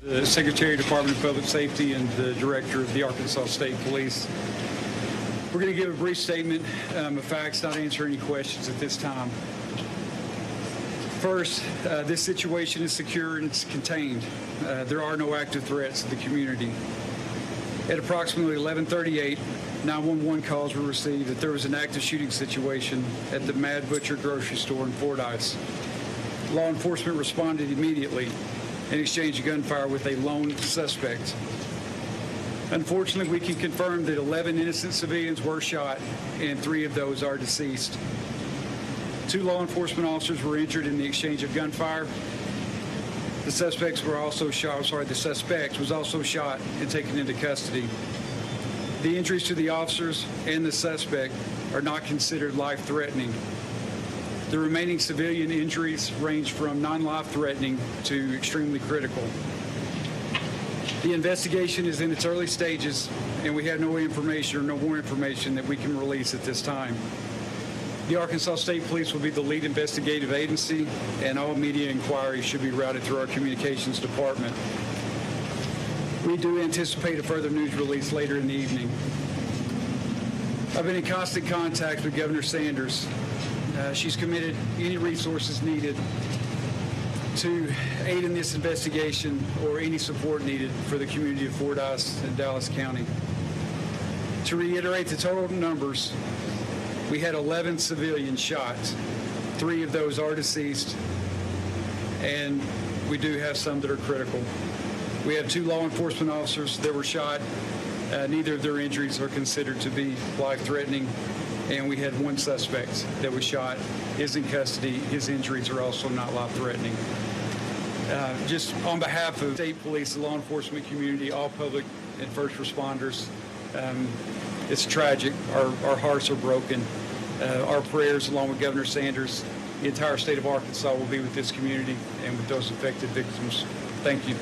The Secretary of Department of Public Safety and the Director of the Arkansas State Police. We're going to give a brief statement of facts, not answer any questions at this time. First, this situation is secure and it's contained. There are no active threats to the community. At approximately 11:38, 911 calls were received that there was an active shooting situation at the Mad Butcher grocery store in Fordyce. Law enforcement responded immediately and exchanged gunfire with a lone suspect. Unfortunately, we can confirm that 11 innocent civilians were shot and 3 of those are deceased. 2 law enforcement officers were injured in the exchange of gunfire. The suspect was also shot and taken into custody. The injuries to the officers and the suspect are not considered life-threatening. The remaining civilian injuries range from non-life-threatening to extremely critical. The investigation is in its early stages, and we have no information or no more information that we can release at this time. The Arkansas State Police will be the lead investigative agency, and all media inquiries should be routed through our communications department. We do anticipate a further news release later in the evening. I've been in constant contact with Governor Sanders. She's committed any resources needed to aid in this investigation or any support needed for the community of Fordyce and Dallas County. To reiterate the total numbers, we had 11 civilians shot. 3 of those are deceased, and we do have some that are critical. We have 2 law enforcement officers that were shot. Neither of their injuries are considered to be life-threatening. And we had 1 suspect that was shot, is in custody. His injuries are also not life-threatening. Just on behalf of state police, the law enforcement community, all public and first responders, it's tragic. Our hearts are broken. Our prayers, along with Governor Sanders, the entire state of Arkansas will be with this community and with those affected victims. Thank you.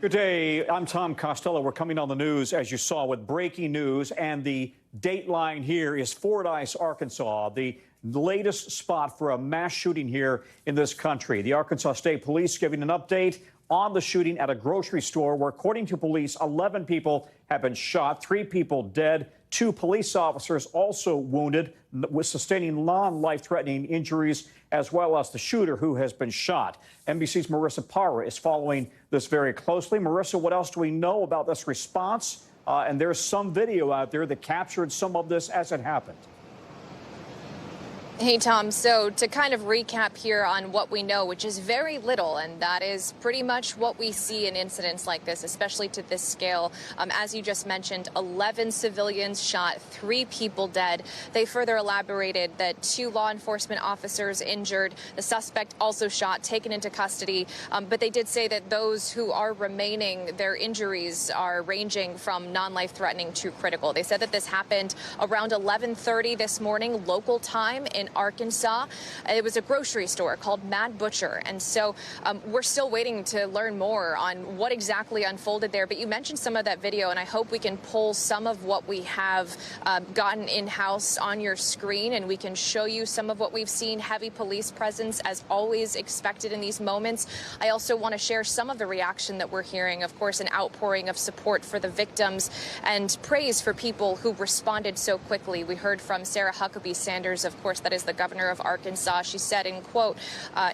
Good day. I'm Tom Costello. We're coming on the news, as you saw, with breaking news. And the Dateline here is Fordyce, Arkansas, the latest spot for a mass shooting here in this country. The Arkansas State Police giving an update on the shooting at a grocery store where, according to police, 11 people have been shot, 3 people dead, 2 police officers also wounded, with sustaining non-life-threatening injuries, as well as the shooter who has been shot. NBC's Marissa Parra is following this very closely. Marissa, what else do we know about this response? And there's some video out there that captured some of this as it happened. Hey, Tom. So to kind of recap here on what we know, which is very little, and that is pretty much what we see in incidents like this, especially to this scale. As you just mentioned, 11 civilians shot, 3 people dead. They further elaborated that 2 law enforcement officers injured, the suspect also shot, taken into custody. But they did say that those who are remaining, their injuries are ranging from non-life-threatening to critical. They said that this happened around 11:30 this morning, local time in Arkansas. It was a grocery store called Mad Butcher. And so we're still waiting to learn more on what exactly unfolded there. But you mentioned some of that video, and I hope we can pull some of what we have gotten in-house on your screen, and we can show you some of what we've seen. Heavy police presence, as always expected in these moments. I also want to share some of the reaction that we're hearing. Of course, an outpouring of support for the victims and praise for people who responded so quickly. We heard from Sarah Huckabee Sanders, of course, that is the governor of Arkansas. She said, in quote,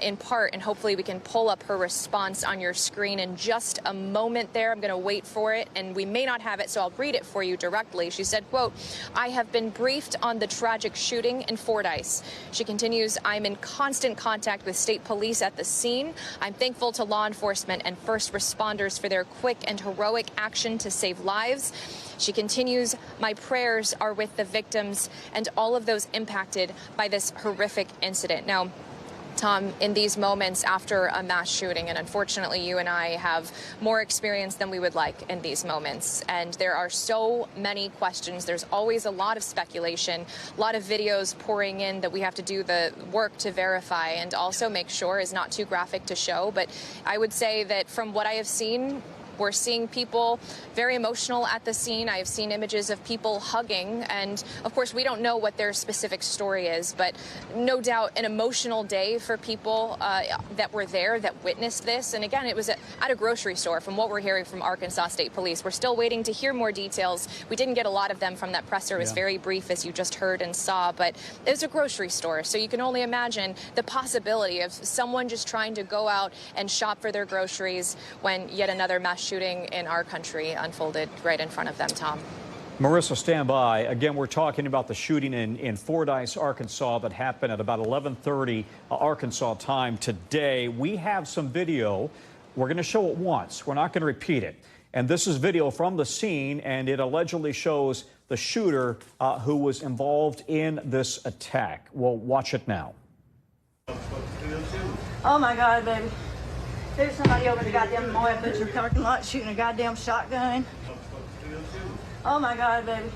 in part, and hopefully we can pull up her response on your screen in just a moment there. I'm going to wait for it, and we may not have it, so I'll read it for you directly. She said, quote, "I have been briefed on the tragic shooting in Fordyce." She continues, "I'm in constant contact with state police at the scene. I'm thankful to law enforcement and first responders for their quick and heroic action to save lives." She continues, "My prayers are with the victims and all of those impacted by this horrific incident." Now, Tom, in these moments after a mass shooting, and unfortunately you and I have more experience than we would like in these moments, and there are so many questions. There's always a lot of speculation, a lot of videos pouring in that we have to do the work to verify and also make sure is not too graphic to show. But I would say that from what I have seen, We're seeing people very emotional at the scene. I have seen images of people hugging, and of course we don't know what their specific story is, but no doubt an emotional day for people that were there, that witnessed this. And again, it was at a grocery store, from what we're hearing from Arkansas State Police. We're still waiting to hear more details. We didn't get a lot of them from that presser. It was very brief, as you just heard and saw, but it was a grocery store, so you can only imagine the possibility of someone just trying to go out and shop for their groceries when yet another mass shooting in our country unfolded right in front of them, Tom. Marissa, stand by. Again, we're talking about the shooting in Fordyce, Arkansas that happened at about 11:30 Arkansas time today. We have some video. We're going to show it once. We're not going to repeat it. And this is video from the scene, and it allegedly shows the shooter who was involved in this attack. We'll watch it now. Oh my God, baby. There's somebody over the goddamn Moya Butcher parking lot shooting a goddamn shotgun. Oh my God, baby.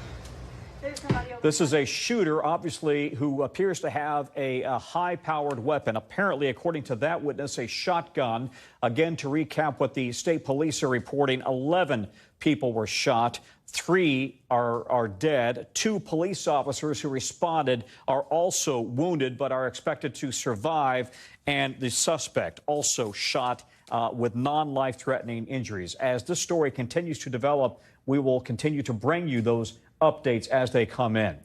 There's somebody over. This is a shooter, obviously, who appears to have a high-powered weapon. Apparently, according to that witness, a shotgun. Again, to recap what the state police are reporting, 11 people were shot. 3 are dead. 2 police officers who responded are also wounded but are expected to survive. And the suspect also shot with non-life-threatening injuries. As this story continues to develop, we will continue to bring you those updates as they come in.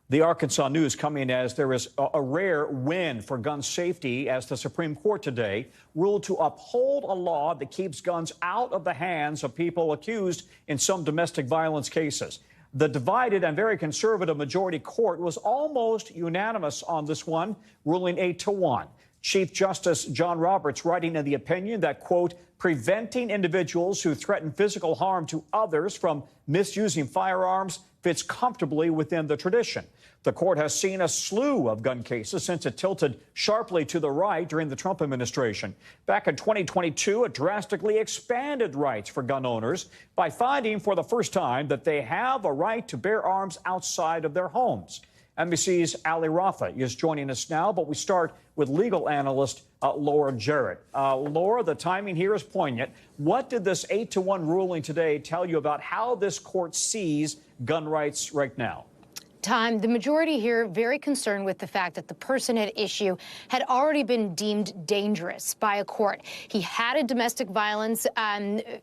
The Arkansas news coming as there is a rare win for gun safety as the Supreme Court today ruled to uphold a law that keeps guns out of the hands of people accused in some domestic violence cases. The divided and very conservative majority court was almost unanimous on this one, ruling 8-1. Chief Justice John Roberts writing in the opinion that, quote, preventing individuals who threaten physical harm to others from misusing firearms fits comfortably within the tradition. The court has seen a slew of gun cases since it tilted sharply to the right during the Trump administration. Back in 2022, it drastically expanded rights for gun owners by finding for the first time that they have a right to bear arms outside of their homes. NBC's Hallie is joining us now, but we start with legal analyst Laura Jarrett. Laura, the timing here is poignant. What did this 8-1 ruling today tell you about how this court sees gun rights right now? Tom, the majority here very concerned with the fact that the person at issue had already been deemed dangerous by a court. He had a domestic violence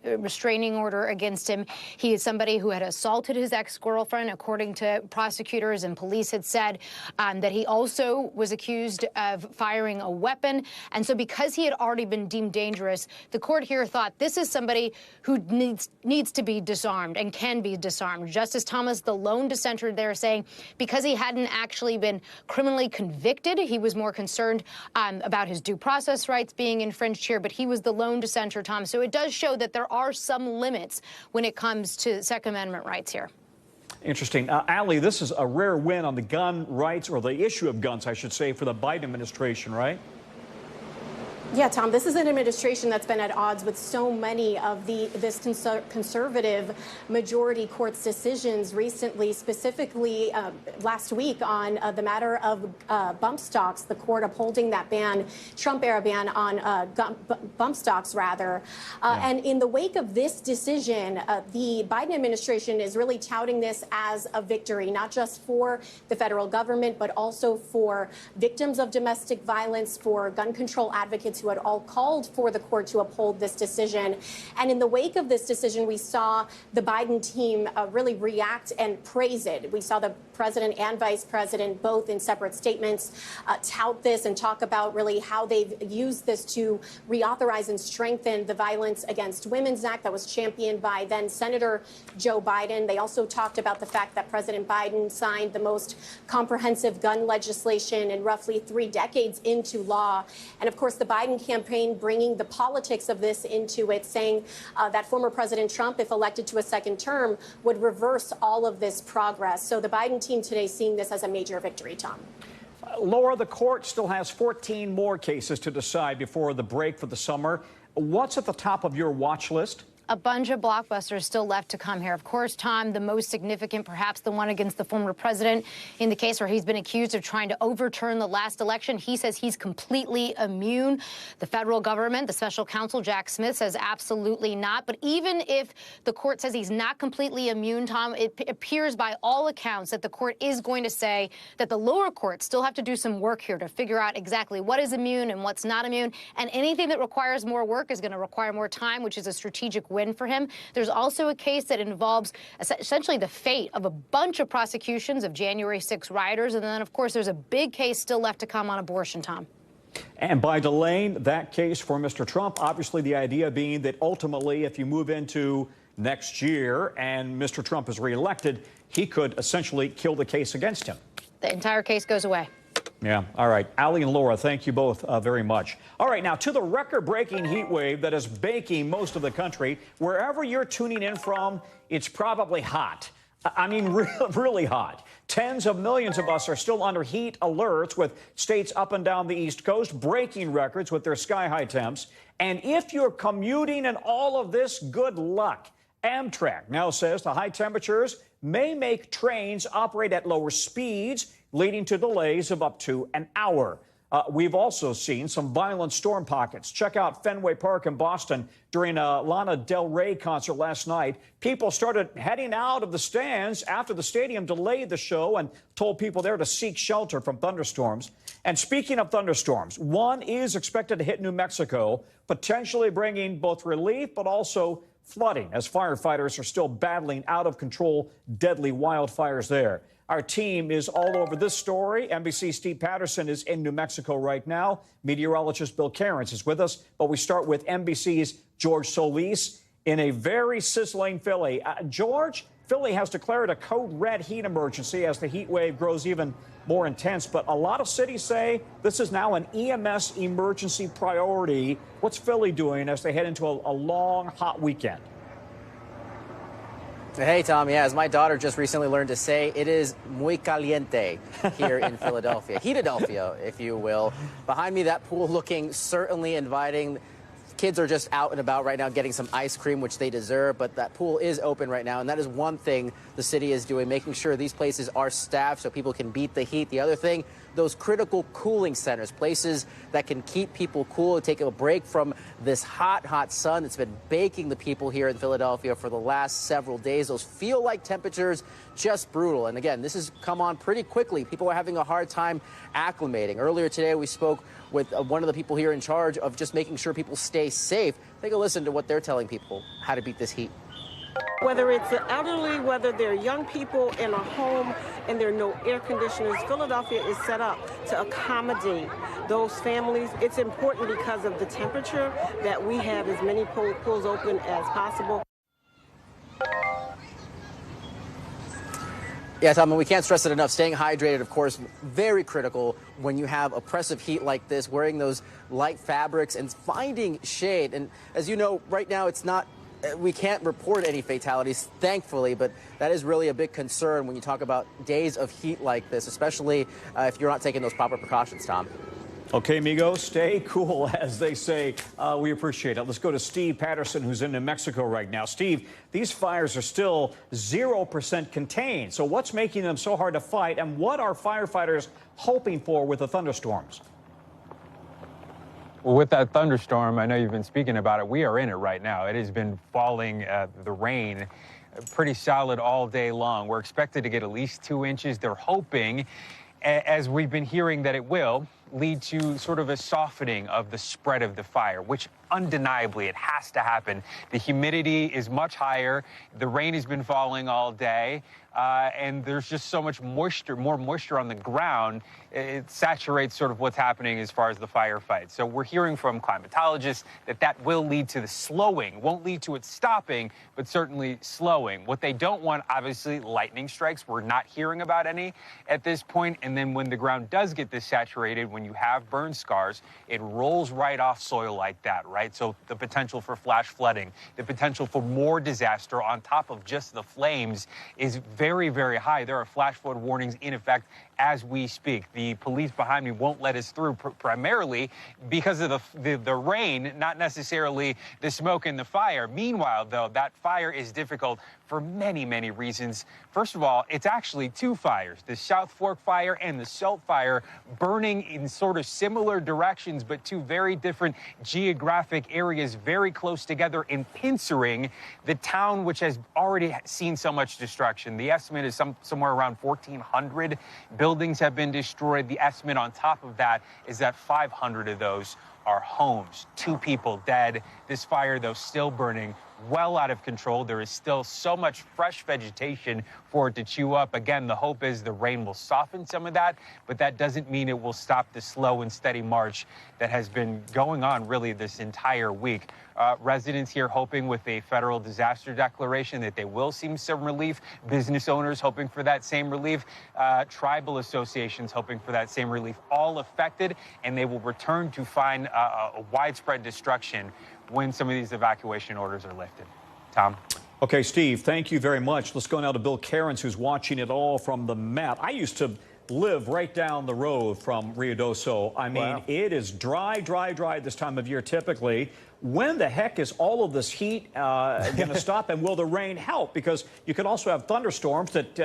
restraining order against him. He is somebody who had assaulted his ex-girlfriend, according to prosecutors, and police had said that he also was accused of firing a weapon. And so because he had already been deemed dangerous, the court here thought this is somebody who needs to be disarmed and can be disarmed. Justice Thomas, the lone dissenter there, saying because he hadn't actually been criminally convicted, he was more concerned about his due process rights being infringed here, but he was the lone dissenter, Tom. So it does show that there are some limits when it comes to Second Amendment rights here. Interesting. Hallie, this is a rare win on the gun rights, or the issue of guns, I should say, for the Biden administration, right? Yeah, Tom, this is an administration that's been at odds with so many of this conservative majority court's decisions recently, specifically last week on the matter of bump stocks, the court upholding that ban, Trump-era ban on bump stocks, rather. And in the wake of this decision, the Biden administration is really touting this as a victory, not just for the federal government, but also for victims of domestic violence, for gun control advocates who had all called for the court to uphold this decision. And in the wake of this decision, we saw the Biden team really react and praise it. We saw the president and vice president, both in separate statements, tout this and talk about really how they've used this to reauthorize and strengthen the Violence Against Women's Act that was championed by then Senator Joe Biden. They also talked about the fact that President Biden signed the most comprehensive gun legislation in roughly 3 decades into law. And of course, the Biden campaign bringing the politics of this into it, saying that former President Trump, if elected to a second term, would reverse all of this progress. So the Biden team today seeing this as a major victory, Tom. Laura, the court still has 14 more cases to decide before the break for the summer. What's at the top of your watch list? a bunch of blockbusters still left to come here. Of course, Tom, the most significant, perhaps the one against the former president in the case where he's been accused of trying to overturn the last election. He says he's completely immune. The federal government, the special counsel, Jack Smith, says absolutely not. But even if the court says he's not completely immune, Tom, it appears by all accounts that the court is going to say that the lower courts still have to do some work here to figure out exactly what is immune and what's not immune. And anything that requires more work is going to require more time, which is a strategic win for him. There's also a case that involves essentially the fate of a bunch of prosecutions of January 6 rioters. And then, of course, there's a big case still left to come on abortion, Tom. And by delaying that case for Mr. Trump, obviously the idea being that ultimately, if you move into next year and Mr. Trump is reelected, he could essentially kill the case against him. The entire case goes away. Yeah. All right. Hallie and Laura, thank you both very much. All right. Now to the record-breaking heat wave that is baking most of the country. Wherever you're tuning in from, it's probably hot. I mean, really hot. Tens of millions of us are still under heat alerts, with states up and down the East Coast breaking records with their sky-high temps. And if you're commuting and all of this, good luck. Amtrak now says the high temperatures may make trains operate at lower speeds, leading to delays of up to an hour. We've also seen some violent storm pockets. Check out Fenway Park in Boston during a Lana Del Rey concert last night. People started heading out of the stands after the stadium delayed the show and told people there to seek shelter from thunderstorms. And speaking of thunderstorms, one is expected to hit New Mexico, potentially bringing both relief but also flooding, as firefighters are still battling out of control deadly wildfires there. Our team is all over this story. NBC's Steve Patterson is in New Mexico right now. Meteorologist Bill Cairns is with us. But we start with NBC's George Solis in a very sizzling Philly. George, Philly has declared a code red heat emergency as the heat wave grows even more intense. But a lot of cities say this is now an EMS emergency priority. What's Philly doing as they head into a long, hot weekend? Hey, Tom. Yeah, as my daughter just recently learned to say, it is muy caliente here in Philadelphia. Heatadelphia, if you will. Behind me, that pool looking certainly inviting. Kids are just out and about right now getting some ice cream, which they deserve, but that pool is open right now, and that is one thing the city is doing, making sure these places are staffed so people can beat the heat. The other thing, those critical cooling centers, places that can keep people cool and take a break from this hot, hot sun that's been baking the people here in Philadelphia for the last several days. Those feel like temperatures, just brutal. And again, this has come on pretty quickly. People are having a hard time acclimating. Earlier today, we spoke with one of the people here in charge of just making sure people stay safe. Take a listen to what they're telling people how to beat this heat. Whether it's the elderly, whether they're young people in a home and there are no air conditioners, Philadelphia is set up to accommodate those families. It's important because of the temperature that we have as many pools open as possible. Yeah, Tom, and we can't stress it enough. Staying hydrated, of course, very critical when you have oppressive heat like this, wearing those light fabrics and finding shade. And as you know, right now it's not, we can't report any fatalities, thankfully, but that is really a big concern when you talk about days of heat like this, especially if you're not taking those proper precautions, Tom. Okay, amigo, stay cool, as they say. We appreciate it. Let's go to Steve Patterson, who's in New Mexico right now. Steve, these fires are still 0% contained. So what's making them so hard to fight, and what are firefighters hoping for with the thunderstorms? Well, with that thunderstorm, I know you've been speaking about it. We are in it right now. It has been falling, the rain, pretty solid all day long. We're expected to get at least 2 inches. They're hoping, as we've been hearing, that it will lead to sort of a softening of the spread of the fire, which undeniably it has to happen. The humidity is much higher. The rain has been falling all day. And there's just so much moisture, more moisture on the ground. It saturates sort of what's happening as far as the firefight. So we're hearing from climatologists that that will lead to the slowing. Won't lead to it stopping, but certainly slowing. What they don't want, obviously, lightning strikes. We're not hearing about any at this point. And then when the ground does get this saturated, when when you have burn scars, it rolls right off soil like that, right? So the potential for flash flooding, the potential for more disaster on top of just the flames is very, very high. There are flash flood warnings in effect as we speak. The police behind me won't let us through primarily because of the rain, not necessarily the smoke and the fire. Meanwhile, though, that fire is difficult for many, many reasons. First of all, it's actually two fires, the South Fork fire and the Salt fire, burning in sort of similar directions, but two very different geographic areas very close together and pincering the town, which has already seen so much destruction. The estimate is somewhere around 1,400 buildings have been destroyed. The estimate on top of that is that 500 of those are homes. 2 people dead. This fire, though, still burning, well out of control. There is still so much fresh vegetation for it to chew up. Again, the hope is the rain will soften some of that, but that doesn't mean it will stop the slow and steady march that has been going on really this entire week. Residents here hoping with a federal disaster declaration that they will see some relief. Business owners hoping for that same relief. Tribal associations hoping for that same relief. All affected, and they will return to find a widespread destruction when some of these evacuation orders are lifted. Tom? Okay, Steve, thank you very much. Let's go now to Bill Cairns, who's watching it all from the map. I used to live right down the road from Ruidoso. I mean, wow. It is dry this time of year typically. When the heck is all of this heat going to stop, and will the rain help? Because you could also have thunderstorms that,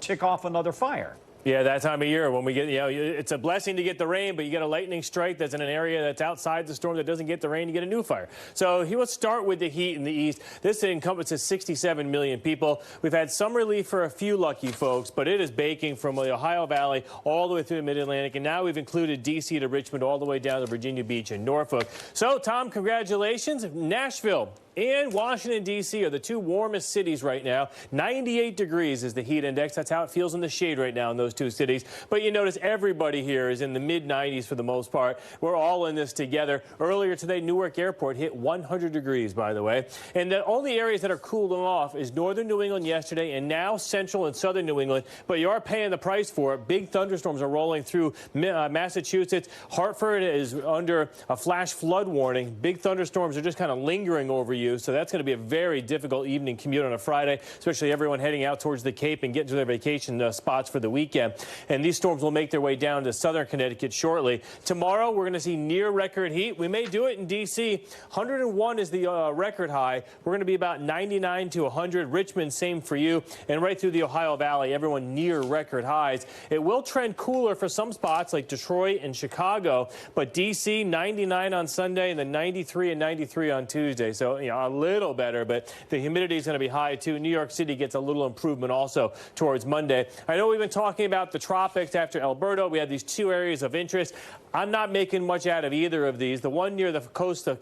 tick off another fire. Yeah, that time of year when we get, it's a blessing to get the rain, but you get a lightning strike that's in an area that's outside the storm that doesn't get the rain, you get a new fire. So let's start with the heat in the east. This encompasses 67 million people. We've had some relief for a few lucky folks, but it is baking from the Ohio Valley all the way through the Mid-Atlantic, and now we've included D.C. to Richmond all the way down to Virginia Beach and Norfolk. So, Tom, congratulations. Nashville and Washington, D.C. are the 2 warmest cities right now. 98 degrees is the heat index. That's how it feels in the shade right now in those 2 cities. But you notice everybody here is in the mid-90s for the most part. We're all in this together. Earlier today, Newark Airport hit 100 degrees, by the way. And the only areas that are cooling off is northern New England yesterday and now central and southern New England. But you are paying the price for it. Big thunderstorms are rolling through Massachusetts. Hartford is under a flash flood warning. Big thunderstorms are just kind of lingering over you. So that's going to be a very difficult evening commute on a Friday, especially everyone heading out towards the Cape and getting to their vacation spots for the weekend. And these storms will make their way down to southern Connecticut shortly. Tomorrow, we're going to see near record heat. We may do it in D.C. 101 is the record high. We're going to be about 99 to 100. Richmond, same for you. And right through the Ohio Valley, everyone near record highs. It will trend cooler for some spots like Detroit and Chicago, but D.C. 99 on Sunday and then 93 and 93 on Tuesday. So, a little better, but the humidity is going to be high too. New York City gets a little improvement also towards Monday. I know we've been talking about the tropics after Alberto. We had these 2 areas of interest. I'm not making much out of either of these. The one near the coast of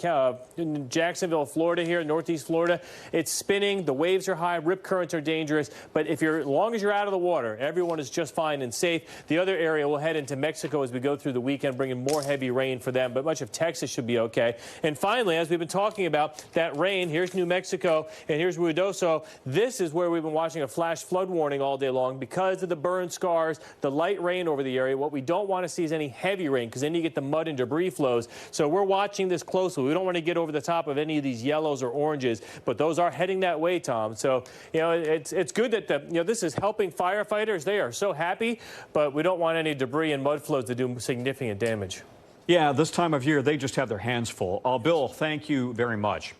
Jacksonville, Florida here, northeast Florida, it's spinning. The waves are high. Rip currents are dangerous. But as long as you're out of the water, everyone is just fine and safe. The other area will head into Mexico as we go through the weekend, bringing more heavy rain for them. But much of Texas should be okay. And finally, as we've been talking about, that rain, here's New Mexico, and here's Ruidoso. This is where we've been watching a flash flood warning all day long because of the burn scars, the light rain over the area. What we don't want to see is any heavy rain because then you get the mud and debris flows. So we're watching this closely. We don't want to get over the top of any of these yellows or oranges, but those are heading that way, Tom. So, it's good that this is helping firefighters. They are so happy, but we don't want any debris and mud flows to do significant damage. Yeah, this time of year, they just have their hands full. Bill, thank you very much.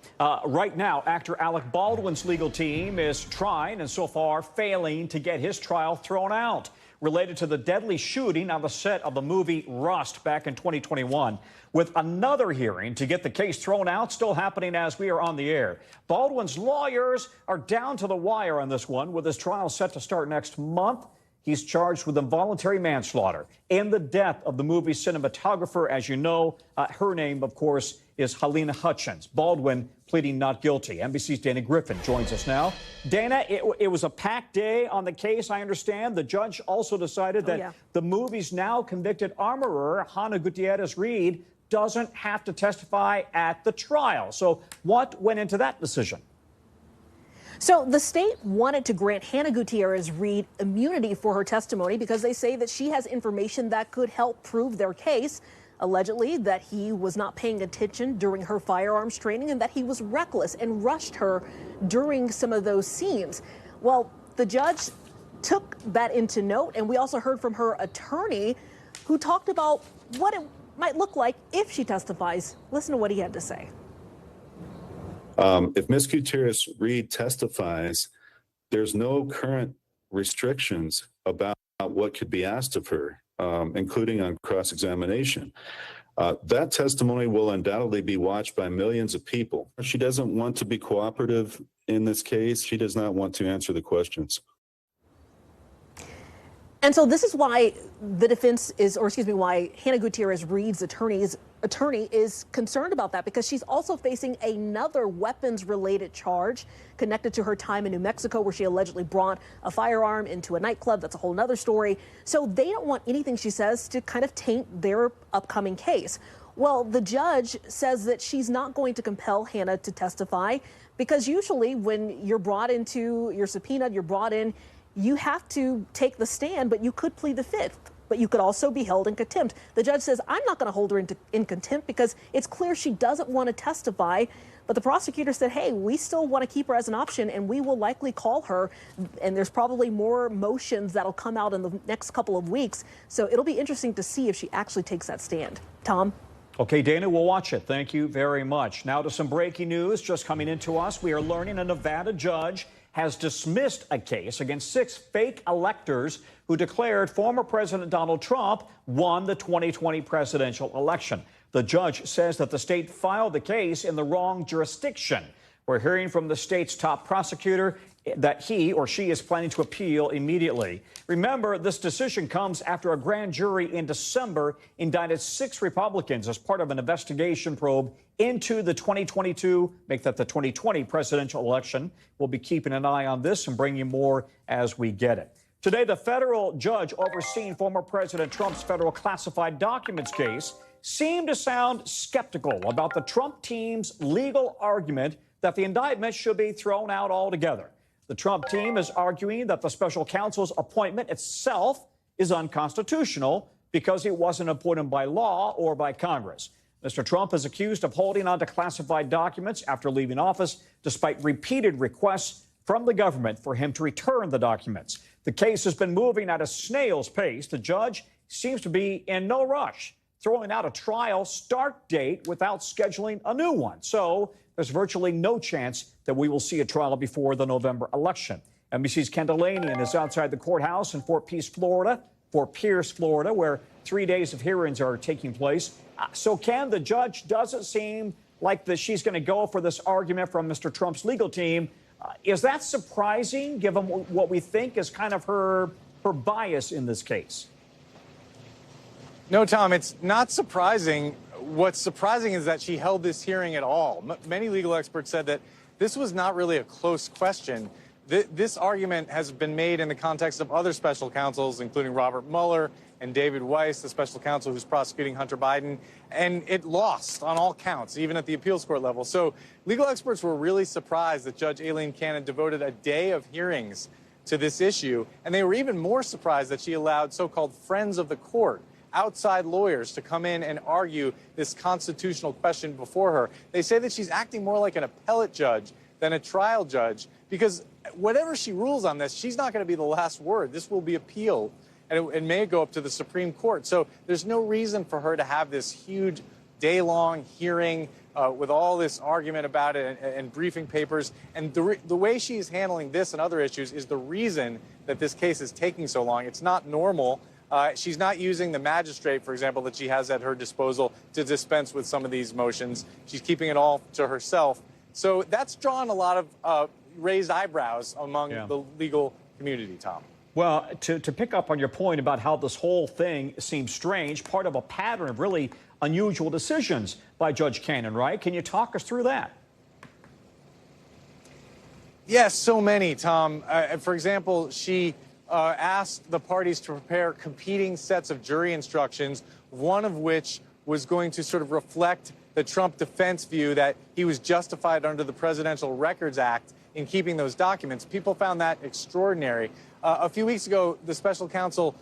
Right now, actor Alec Baldwin's legal team is trying and so far failing to get his trial thrown out related to the deadly shooting on the set of the movie Rust back in 2021. With another hearing to get the case thrown out still happening as we are on the air. Baldwin's lawyers are down to the wire on this one, with his trial set to start next month. He's charged with involuntary manslaughter and the death of the movie's cinematographer. As you know, her name, of course, is Halyna Hutchins. Baldwin pleading not guilty. NBC's Dana Griffin joins us now. Dana, it was a packed day on the case, I understand. The judge also decided that the movie's now convicted armorer, Hannah Gutierrez-Reed, doesn't have to testify at the trial. So what went into that decision? So the state wanted to grant Hannah Gutierrez-Reed immunity for her testimony because they say that she has information that could help prove their case, allegedly that he was not paying attention during her firearms training and that he was reckless and rushed her during some of those scenes. Well, the judge took that into note, and we also heard from her attorney who talked about what it might look like if she testifies. Listen to what he had to say. If Ms. Gutierrez-Reed testifies, there's no current restrictions about what could be asked of her, including on cross-examination. That testimony will undoubtedly be watched by millions of people. She doesn't want to be cooperative in this case. She does not want to answer the questions. And so this is why the defense is, or excuse me, why Hannah Gutierrez-Reed's attorney is concerned about that, because she's also facing another weapons-related charge connected to her time in New Mexico, where she allegedly brought a firearm into a nightclub. That's a whole nother story. So they don't want anything she says to kind of taint their upcoming case. Well, the judge says that she's not going to compel Hannah to testify, because usually when you're brought into, you're subpoenaed, you're brought in, you have to take the stand, but you could plead the fifth. But you could also be held in contempt. The judge says, I'm not going to hold her in contempt because it's clear she doesn't want to testify. But the prosecutor said, hey, we still want to keep her as an option, and we will likely call her. And there's probably more motions that'll come out in the next couple of weeks. So it'll be interesting to see if she actually takes that stand. Tom? Okay, Dana, we'll watch it. Thank you very much. Now to some breaking news just coming into us. We are learning a Nevada judge has dismissed a case against 6 fake electors who declared former President Donald Trump won the 2020 presidential election. The judge says that the state filed the case in the wrong jurisdiction. We're hearing from the state's top prosecutor that he or she is planning to appeal immediately. Remember, this decision comes after a grand jury in December indicted 6 Republicans as part of an investigation probe into the 2022, make that the 2020 presidential election. We'll be keeping an eye on this and bring you more as we get it. Today, the federal judge overseeing former President Trump's federal classified documents case seemed to sound skeptical about the Trump team's legal argument that the indictment should be thrown out altogether. The Trump team is arguing that the special counsel's appointment itself is unconstitutional because it wasn't appointed by law or by Congress. Mr. Trump is accused of holding on to classified documents after leaving office, despite repeated requests from the government for him to return the documents. The case has been moving at a snail's pace. The judge seems to be in no rush, throwing out a trial start date without scheduling a new one. So there's virtually no chance that we will see a trial before the November election. NBC's Kendall Lanian is outside the courthouse in Fort Pierce, Florida, where 3 days of hearings are taking place. So, Ken, the judge doesn't seem like she's going to go for this argument from Mr. Trump's legal team. Is that surprising, given what we think is kind of her bias in this case? No, Tom, it's not surprising. What's surprising is that she held this hearing at all. Many legal experts said that this was not really a close question. This argument has been made in the context of other special counsels, including Robert Mueller and David Weiss, the special counsel who's prosecuting Hunter Biden, and it lost on all counts, even at the appeals court level. So legal experts were really surprised that Judge Aileen Cannon devoted a day of hearings to this issue, and they were even more surprised that she allowed so-called friends of the court, outside lawyers, to come in and argue this constitutional question before her. They say that she's acting more like an appellate judge than a trial judge, because whatever she rules on this, she's not going to be the last word. This will be appealed, and it may go up to the Supreme Court. So there's no reason for her to have this huge day-long hearing with all this argument about it and briefing papers. And the way she's handling this and other issues is the reason that this case is taking so long. It's not normal. She's not using the magistrate, for example, that she has at her disposal to dispense with some of these motions. She's keeping it all to herself. So that's drawn a lot of raised eyebrows among the legal community, Tom. Well, to pick up on your point about how this whole thing seems strange, part of a pattern of really unusual decisions by Judge Cannon, right? Can you talk us through that? Yes, so many, Tom. For example, she asked the parties to prepare competing sets of jury instructions, one of which was going to sort of reflect the Trump defense view that he was justified under the Presidential Records Act in keeping those documents. People found that extraordinary. A few weeks ago, the special counsel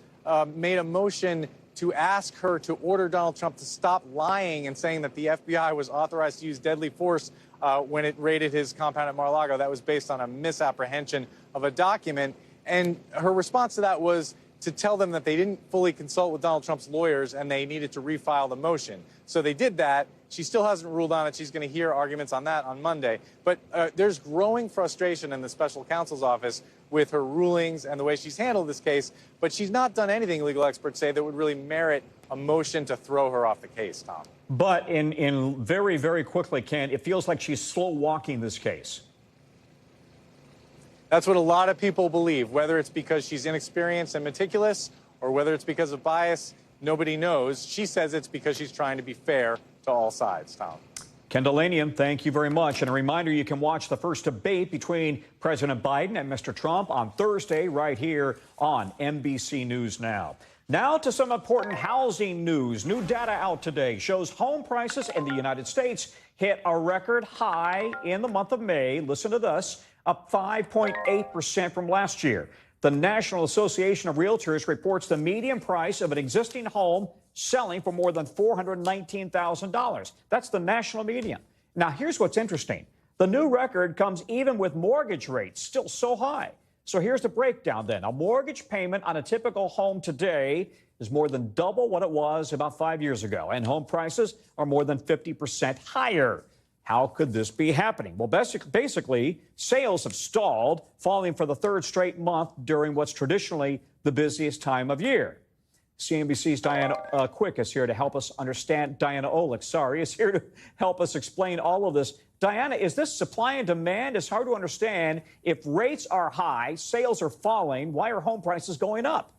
made a motion to ask her to order Donald Trump to stop lying and saying that the FBI was authorized to use deadly force when it raided his compound at Mar-a-Lago. That was based on a misapprehension of a document. And her response to that was to tell them that they didn't fully consult with Donald Trump's lawyers and they needed to refile the motion. So they did that. She still hasn't ruled on it. She's going to hear arguments on that on Monday. But there's growing frustration in the special counsel's office with her rulings and the way she's handled this case. But she's not done anything, legal experts say, that would really merit a motion to throw her off the case, Tom. But in very, very quickly, Ken, it feels like she's slow walking this case. That's what a lot of people believe, whether it's because she's inexperienced and meticulous or whether it's because of bias. Nobody knows. She says it's because she's trying to be fair to all sides, Tom. Ken Delanian, thank you very much. And a reminder, you can watch the first debate between President Biden and Mr. Trump on Thursday right here on NBC News Now. Now to some important housing news. New data out today shows home prices in the United States hit a record high in the month of May. Listen to this, up 5.8% from last year. The National Association of Realtors reports the median price of an existing home selling for more than $419,000. That's the national median. Now, here's what's interesting. The new record comes even with mortgage rates still so high. So here's the breakdown then. A mortgage payment on a typical home today is more than double what it was about 5 years ago, and home prices are more than 50% higher. How could this be happening? Well, basically, sales have stalled, falling for the third straight month during what's traditionally the busiest time of year. CNBC's Diana Quick is here to help us understand. Diana Olick, sorry, is here to help us explain all of this. Diana, is this supply and demand? It's hard to understand. If rates are high, sales are falling, why are home prices going up?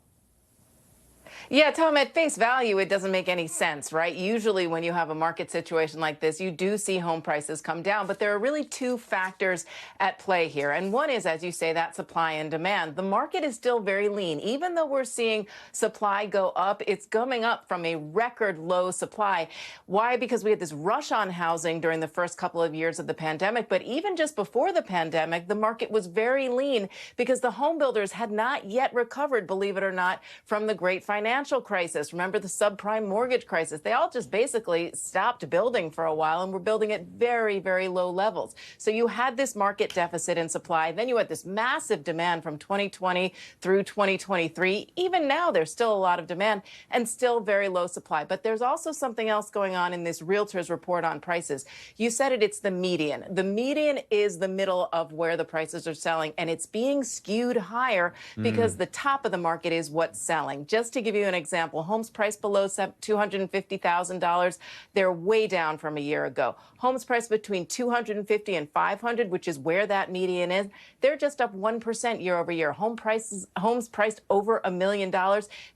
Yeah, Tom, at face value, it doesn't make any sense, right? Usually when you have a market situation like this, you do see home prices come down. But there are really two factors at play here. And one is, as you say, that supply and demand. The market is still very lean. Even though we're seeing supply go up, it's coming up from a record low supply. Why? Because we had this rush on housing during the first couple of years of the pandemic. But even just before the pandemic, the market was very lean because the home builders had not yet recovered, believe it or not, from the great financial crisis. Remember the subprime mortgage crisis? They all just basically stopped building for a while and were building at very, very low levels. So you had this market deficit in supply. Then you had this massive demand from 2020 through 2023. Even now, there's still a lot of demand and still very low supply. But there's also something else going on in this Realtors report on prices. You said it, it's the median. The median is the middle of where the prices are selling, and it's being skewed higher because the top of the market is what's selling. Just to give you an example, homes priced below $250,000, they're way down from a year ago. Homes priced between $250,000 and $500,000, which is where that median is, they're just up 1% year over year. Homes priced over $1 million,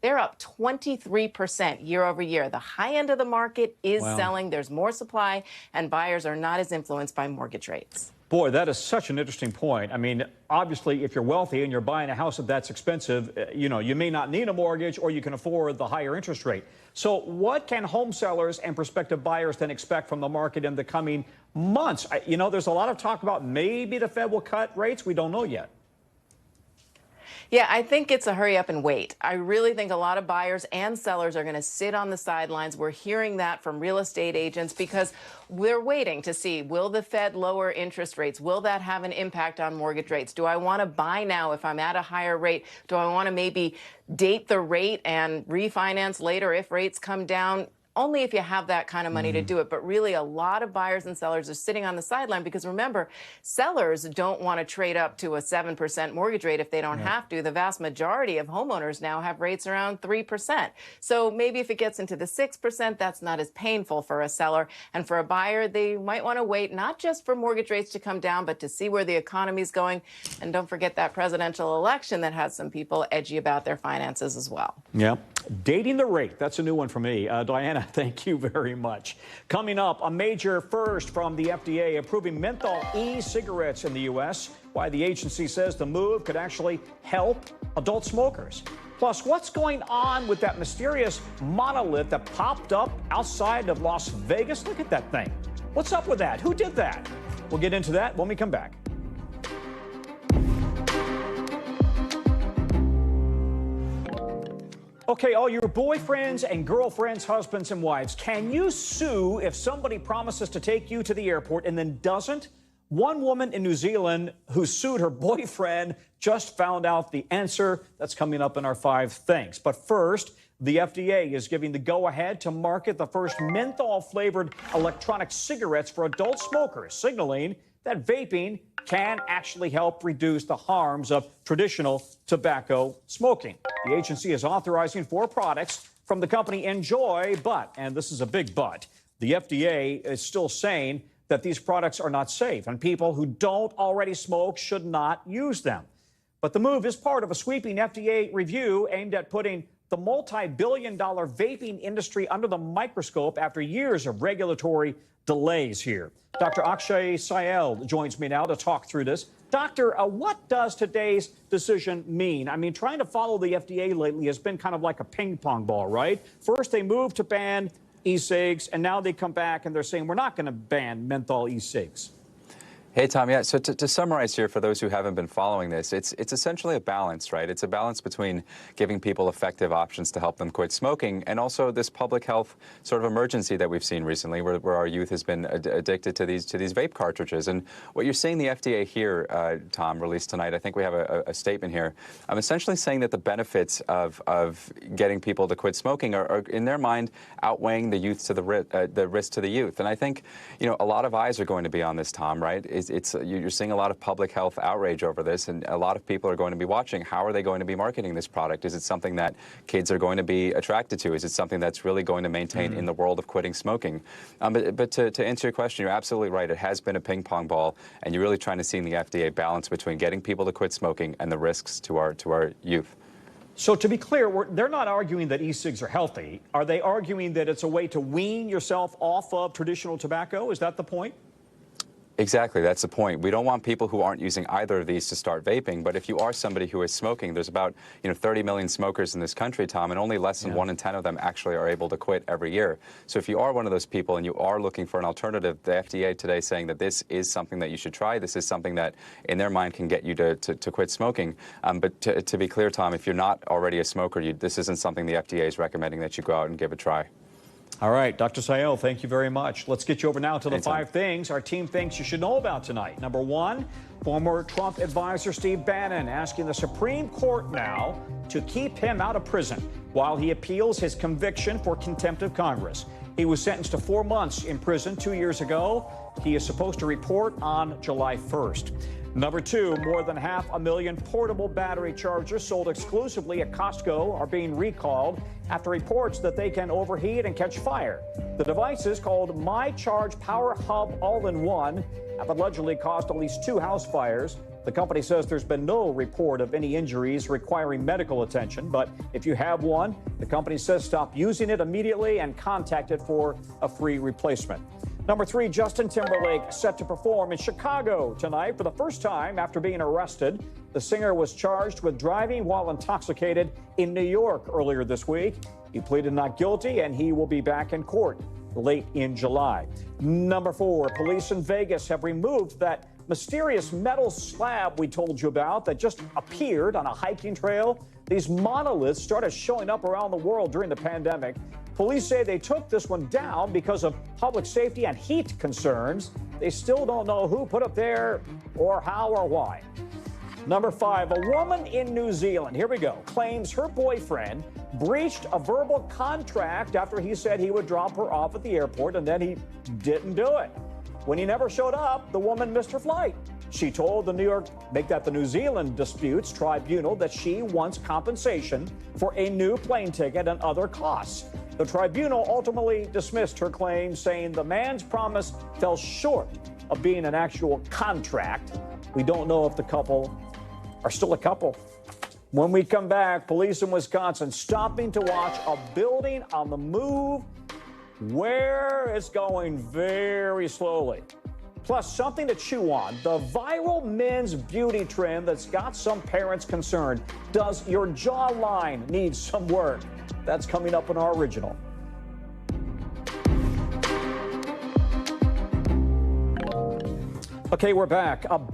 they're up 23% year over year. The high end of the market is selling. There's more supply, and buyers are not as influenced by mortgage rates. Boy, that is such an interesting point. I mean, obviously, if you're wealthy and you're buying a house that's expensive, you know, you may not need a mortgage or you can afford the higher interest rate. So what can home sellers and prospective buyers then expect from the market in the coming months? You know, there's a lot of talk about maybe the Fed will cut rates. We don't know yet. Yeah, I think it's a hurry up and wait. I really think a lot of buyers and sellers are going to sit on the sidelines. We're hearing that from real estate agents because we're waiting to see, will the Fed lower interest rates? Will that have an impact on mortgage rates? Do I want to buy now if I'm at a higher rate? Do I want to maybe date the rate and refinance later if rates come down? Only if you have that kind of money to do it. But really, a lot of buyers and sellers are sitting on the sideline because, remember, sellers don't want to trade up to a 7% mortgage rate if they don't have to. The vast majority of homeowners now have rates around 3%. So maybe if it gets into the 6%, that's not as painful for a seller. And for a buyer, they might want to wait not just for mortgage rates to come down, but to see where the economy is going. And don't forget that presidential election that has some people edgy about their finances as well. Yeah. Dating the rate. That's a new one for me. Diana, thank you very much. Coming up, a major first from the FDA approving menthol e-cigarettes in the U.S. Why the agency says the move could actually help adult smokers. Plus, what's going on with that mysterious monolith that popped up outside of Las Vegas? Look at that thing. What's up with that? Who did that? We'll get into that when we come back. Okay, all your boyfriends and girlfriends, husbands and wives, can you sue if somebody promises to take you to the airport and then doesn't? One woman in New Zealand who sued her boyfriend just found out the answer. That's coming up in our 5 things. But first, the FDA is giving the go-ahead to market the first menthol-flavored electronic cigarettes for adult smokers, signaling that vaping can actually help reduce the harms of traditional tobacco smoking. The agency is authorizing 4 products from the company Enjoy, but, and this is a big but, the FDA is still saying that these products are not safe and people who don't already smoke should not use them. But the move is part of a sweeping FDA review aimed at putting the multi-billion-dollar vaping industry under the microscope after years of regulatory delays here. Dr. Akshay Syed joins me now to talk through this. Doctor, what does today's decision mean? I mean, trying to follow the FDA lately has been kind of like a ping pong ball, right? First, they moved to ban e-cigs, and now they come back and they're saying we're not going to ban menthol e-cigs. Hey, Tom. Yeah, so to summarize here for those who haven't been following this, it's essentially a balance, right? It's a balance between giving people effective options to help them quit smoking and also this public health sort of emergency that we've seen recently where our youth has been addicted to these vape cartridges. And what you're seeing the FDA here, Tom, released tonight, I think we have a statement here. I'm essentially saying that the benefits of getting people to quit smoking are in their mind outweighing the youth to the risk to the youth. And I think, you know, a lot of eyes are going to be on this, Tom, right? You're seeing a lot of public health outrage over this, and a lot of people are going to be watching. How are they going to be marketing this product? Is it something that kids are going to be attracted to? Is it something that's really going to maintain in the world of quitting smoking? But to answer your question, you're absolutely right. It has been a ping pong ball, and you're really trying to see in the FDA balance between getting people to quit smoking and the risks to our youth. So to be clear, they're not arguing that e-cigs are healthy. Are they arguing that it's a way to wean yourself off of traditional tobacco? Is that the point? Exactly, that's the point. We don't want people who aren't using either of these to start vaping, but if you are somebody who is smoking, there's about 30 million smokers in this country, Tom, and only less than 1 in 10 of them actually are able to quit every year. So if you are one of those people and you are looking for an alternative, the FDA today is saying that this is something that you should try. This is something that, in their mind, can get you to quit smoking. But to be clear, Tom, if you're not already a smoker, this isn't something the FDA is recommending that you go out and give a try. All right, Dr. Sayel, thank you very much. Let's get you over now to the 5 things our team thinks you should know about tonight. Number 1, former Trump advisor Steve Bannon asking the Supreme Court now to keep him out of prison while he appeals his conviction for contempt of Congress. He was sentenced to 4 months in prison 2 years ago. He is supposed to report on July 1st. Number 2, more than 500,000 portable battery chargers sold exclusively at Costco are being recalled after reports that they can overheat and catch fire. The devices, called My Charge Power Hub All-in-One, have allegedly caused at least 2 house fires. The company says there's been no report of any injuries requiring medical attention, but if you have one, the company says stop using it immediately and contact it for a free replacement. Number 3, Justin Timberlake set to perform in Chicago tonight for the first time after being arrested. The singer was charged with driving while intoxicated in New York earlier this week. He pleaded not guilty, and he will be back in court late in July. Number 4, police in Vegas have removed that mysterious metal slab we told you about that just appeared on a hiking trail. These monoliths started showing up around the world during the pandemic. Police say they took this one down because of public safety and heat concerns. They still don't know who put it there or how or why. Number 5, a woman in New Zealand, here we go, claims her boyfriend breached a verbal contract after he said he would drop her off at the airport, and then he didn't do it. When he never showed up, the woman missed her flight. She told the New Zealand Disputes Tribunal that she wants compensation for a new plane ticket and other costs. The tribunal ultimately dismissed her claim, saying the man's promise fell short of being an actual contract. We don't know if the couple are still a couple. When we come back, police in Wisconsin stopping to watch a building on the move where it's going very slowly. Plus, something to chew on, the viral men's beauty trend that's got some parents concerned. Does your jawline need some work? That's coming up in our original. Okay, we're back. $1.5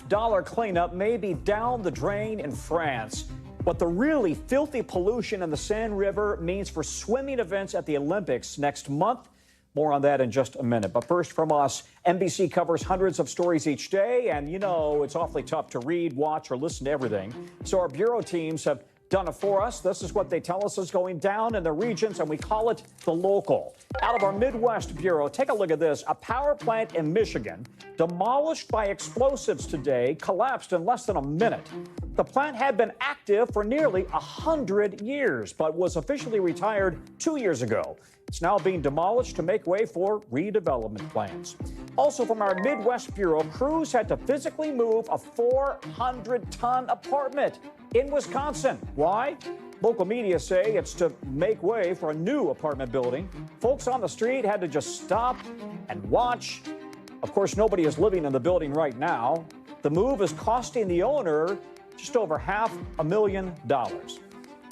billion cleanup may be down the drain in France. what the really filthy pollution in the Seine River means for swimming events at the Olympics next month. More on that in just a minute. But first from us, NBC covers hundreds of stories each day, and you know it's awfully tough to read, watch, or listen to everything. So our bureau teams have done it for us. This is what they tell us is going down in the regions, and we call it the local. Out of our Midwest Bureau, take a look at this. A power plant in Michigan, demolished by explosives today, collapsed in less than a minute. The plant had been active for nearly 100 years, but was officially retired 2 years ago. It's now being demolished to make way for redevelopment plans. Also from our Midwest Bureau, crews had to physically move a 400-ton apartment in Wisconsin. Why? Local media say it's to make way for a new apartment building. Folks on the street had to just stop and watch. Of course, nobody is living in the building right now. The move is costing the owner just over $500,000.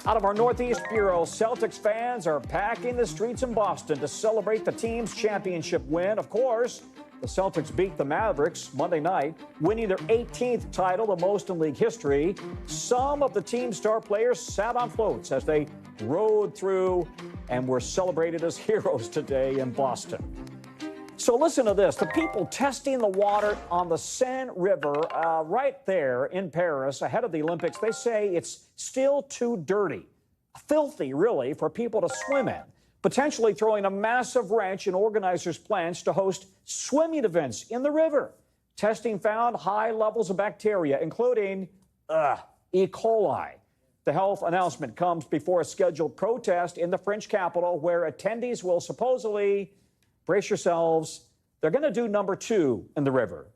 Out of our Northeast Bureau, Celtics fans are packing the streets in Boston to celebrate the team's championship win. Of course, the Celtics beat the Mavericks Monday night, winning their 18th title, the most in league history. Some of the team's star players sat on floats as they rode through and were celebrated as heroes today in Boston. So listen to this. The people testing the water on the Seine River right there in Paris ahead of the Olympics, they say it's still too dirty, filthy, really, for people to swim in, potentially throwing a massive wrench in organizers' plans to host swimming events in the river. Testing found high levels of bacteria, including E. coli. The health announcement comes before a scheduled protest in the French capital where attendees will supposedly, brace yourselves, they're going to do number 2 in the river,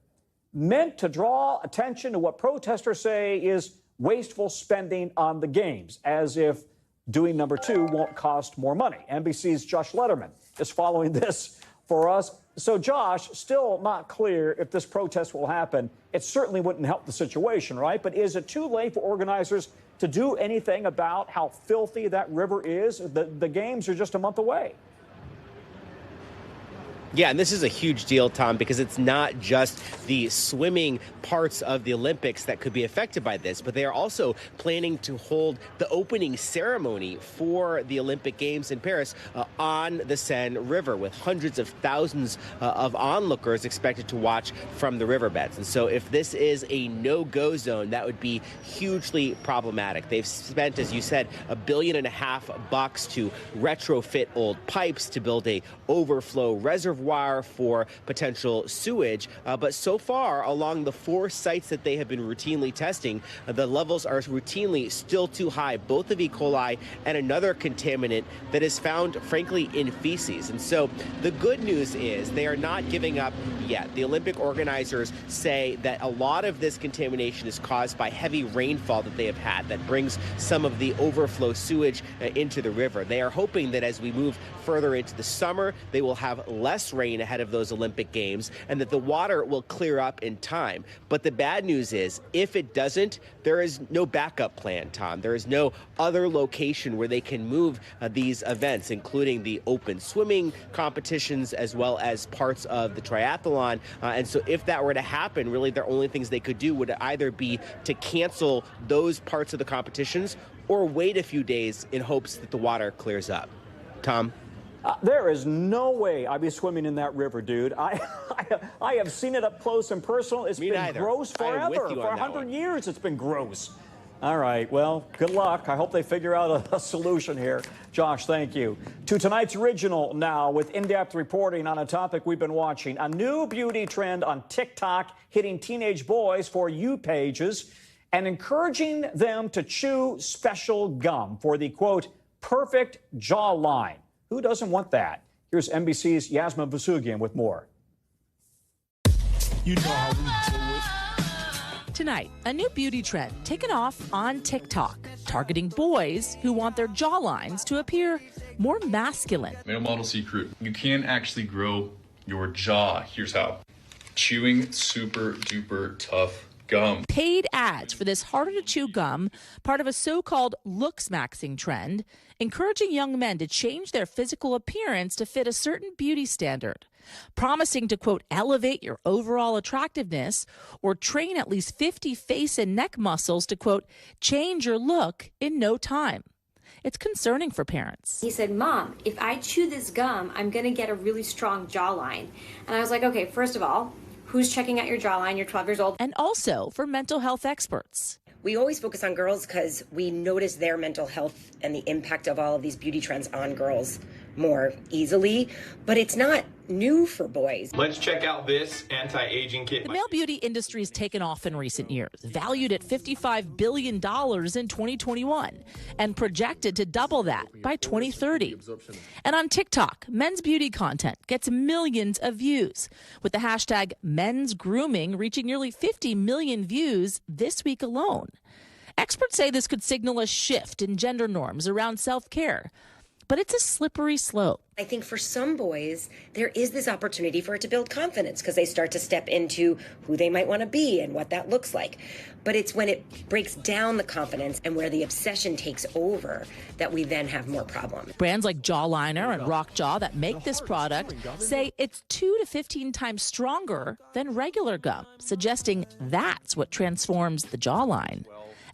meant to draw attention to what protesters say is wasteful spending on the games, as if doing number 2 won't cost more money. NBC's Josh Letterman is following this for us. So, Josh, still not clear if this protest will happen. It certainly wouldn't help the situation, right? But is it too late for organizers to do anything about how filthy that river is? The games are just a month away. Yeah, and this is a huge deal, Tom, because it's not just the swimming parts of the Olympics that could be affected by this, but they are also planning to hold the opening ceremony for the Olympic Games in Paris on the Seine River, with hundreds of thousands of onlookers expected to watch from the riverbeds. And so if this is a no-go zone, that would be hugely problematic. They've spent, as you said, $1.5 billion to retrofit old pipes, to build a overflow reservoir for potential sewage. But so far, along the 4 sites that they have been routinely testing, the levels are routinely still too high, both of E. coli and another contaminant that is found, frankly, in feces. And so the good news is they are not giving up yet. The Olympic organizers say that a lot of this contamination is caused by heavy rainfall that they have had that brings some of the overflow sewage into the river. They are hoping that as we move further into the summer, they will have less rain ahead of those Olympic Games and that the water will clear up in time. But the bad news is, if it doesn't, there is no backup plan, Tom. There is no other location where they can move these events, including the open swimming competitions as well as parts of the triathlon. And so if that were to happen, really the only things they could do would either be to cancel those parts of the competitions or wait a few days in hopes that the water clears up. Tom? There is no way I'd be swimming in that river, dude. I have seen it up close and personal. It's been gross forever. For 100 years, it's been gross. All right, well, good luck. I hope they figure out a solution here. Josh, thank you. To tonight's original now, with in-depth reporting on a topic we've been watching. A new beauty trend on TikTok hitting teenage boys' For You pages and encouraging them to chew special gum for the, quote, perfect jawline. Who doesn't want that? Here's NBC's Yasmin Vasugian with more. You know how we do it. Tonight, a new beauty trend taken off on TikTok, targeting boys who want their jawlines to appear more masculine. Male model secret. You can actually grow your jaw. Here's how. Chewing super duper tough gum. Paid ads for this harder-to-chew gum, part of a so-called looks-maxing trend, encouraging young men to change their physical appearance to fit a certain beauty standard, promising to, quote, elevate your overall attractiveness or train at least 50 face and neck muscles to, quote, change your look in no time. It's concerning for parents. He said, Mom, if I chew this gum, I'm going to get a really strong jawline. And I was like, okay, first of all, who's checking out your jawline? You're 12 years old. And also for mental health experts. We always focus on girls because we notice their mental health and the impact of all of these beauty trends on girls more easily, but it's not new for boys. Let's check out this anti-aging kit. The male beauty industry has taken off in recent years, valued at $55 billion in 2021 and projected to double that by 2030. And on TikTok, men's beauty content gets millions of views, with the hashtag men's grooming reaching nearly 50 million views this week alone. Experts say this could signal a shift in gender norms around self-care. But it's a slippery slope. I think for some boys, there is this opportunity for it to build confidence because they start to step into who they might want to be and what that looks like. But it's when it breaks down the confidence and where the obsession takes over that we then have more problems. Brands like Jawliner and Rockjaw that make this product say it's 2 to 15 times stronger than regular gum, suggesting that's what transforms the jawline.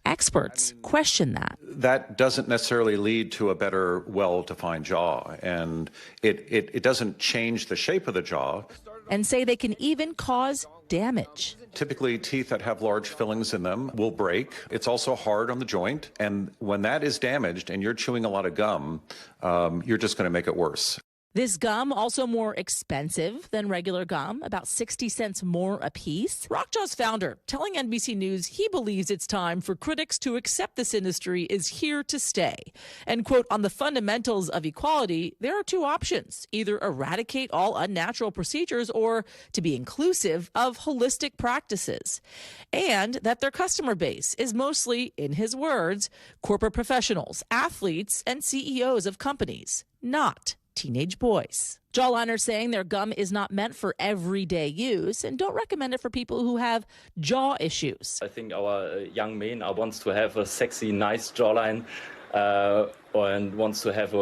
Experts question that. That doesn't necessarily lead to a better, well-defined jaw, and it doesn't change the shape of the jaw. And say they can even cause damage. Typically, teeth that have large fillings in them will break. It's also hard on the joint, and when that is damaged and you're chewing a lot of gum, you're just going to make it worse. This gum also more expensive than regular gum, about 60 cents more a piece. Rockjaw's founder telling NBC News he believes it's time for critics to accept this industry is here to stay. And, quote, on the fundamentals of equality, there are two options: either eradicate all unnatural procedures or to be inclusive of holistic practices. And that their customer base is mostly, in his words, corporate professionals, athletes, and CEOs of companies, not teenage boys. Jawliner saying their gum is not meant for everyday use and don't recommend it for people who have jaw issues. I think our young men wants to have a sexy, nice jawline and wants to have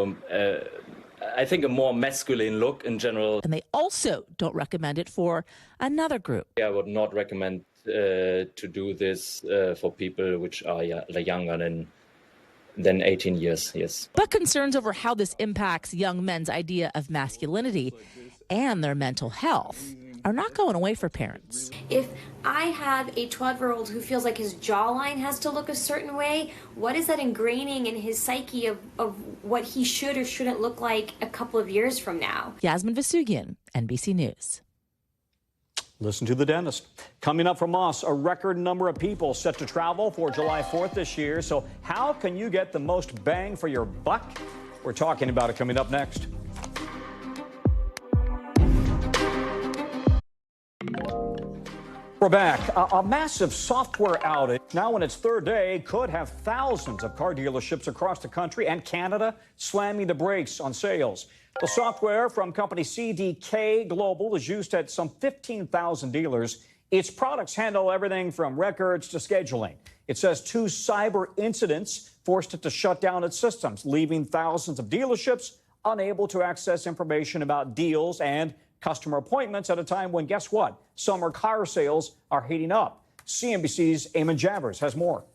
I think a more masculine look in general. And they also don't recommend it for another group. I would not recommend to do this for people which are younger than 18 years, yes. But concerns over how this impacts young men's idea of masculinity and their mental health are not going away for parents. If I have a 12-year-old who feels like his jawline has to look a certain way, what is that ingraining in his psyche of what he should or shouldn't look like a couple of years from now? Yasmin Vasugian, NBC News. Listen to the dentist. Coming up from us, a record number of people set to travel for July 4th this year. So how can you get the most bang for your buck? We're talking about it coming up next. We're back. A massive software outage, now in its third day, could have thousands of car dealerships across the country and Canada slamming the brakes on sales. The software from company CDK Global is used at some 15,000 dealers. Its products handle everything from records to scheduling. It says 2 cyber incidents forced it to shut down its systems, leaving thousands of dealerships unable to access information about deals and customer appointments at a time when, guess what? Summer car sales are heating up. CNBC's Eamon Javers has more.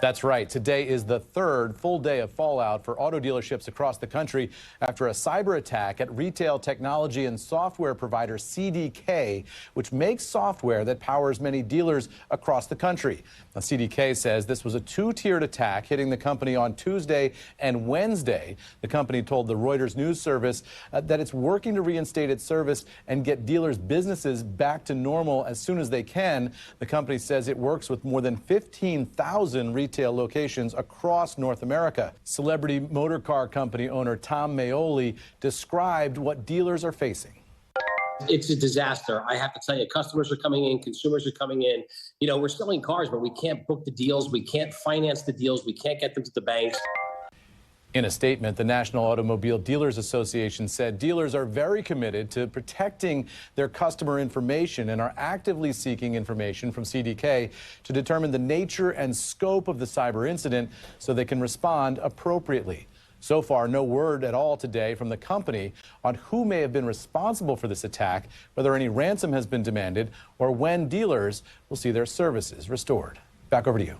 That's right. Today is the third full day of fallout for auto dealerships across the country after a cyber attack at retail technology and software provider CDK, which makes software that powers many dealers across the country. Now, CDK says this was a 2-tiered attack hitting the company on Tuesday and Wednesday. The company told the Reuters news service that it's working to reinstate its service and get dealers' businesses back to normal as soon as they can. The company says it works with more than 15,000 retail locations across North America. Celebrity motor car company owner Tom Maioli described what dealers are facing. It's a disaster. I have to tell you, customers are coming in, consumers are coming in. You know, we're selling cars, but we can't book the deals. We can't finance the deals. We can't get them to the banks. In a statement, the National Automobile Dealers Association said dealers are very committed to protecting their customer information and are actively seeking information from CDK to determine the nature and scope of the cyber incident so they can respond appropriately. So far, no word at all today from the company on who may have been responsible for this attack, whether any ransom has been demanded, or when dealers will see their services restored. Back over to you.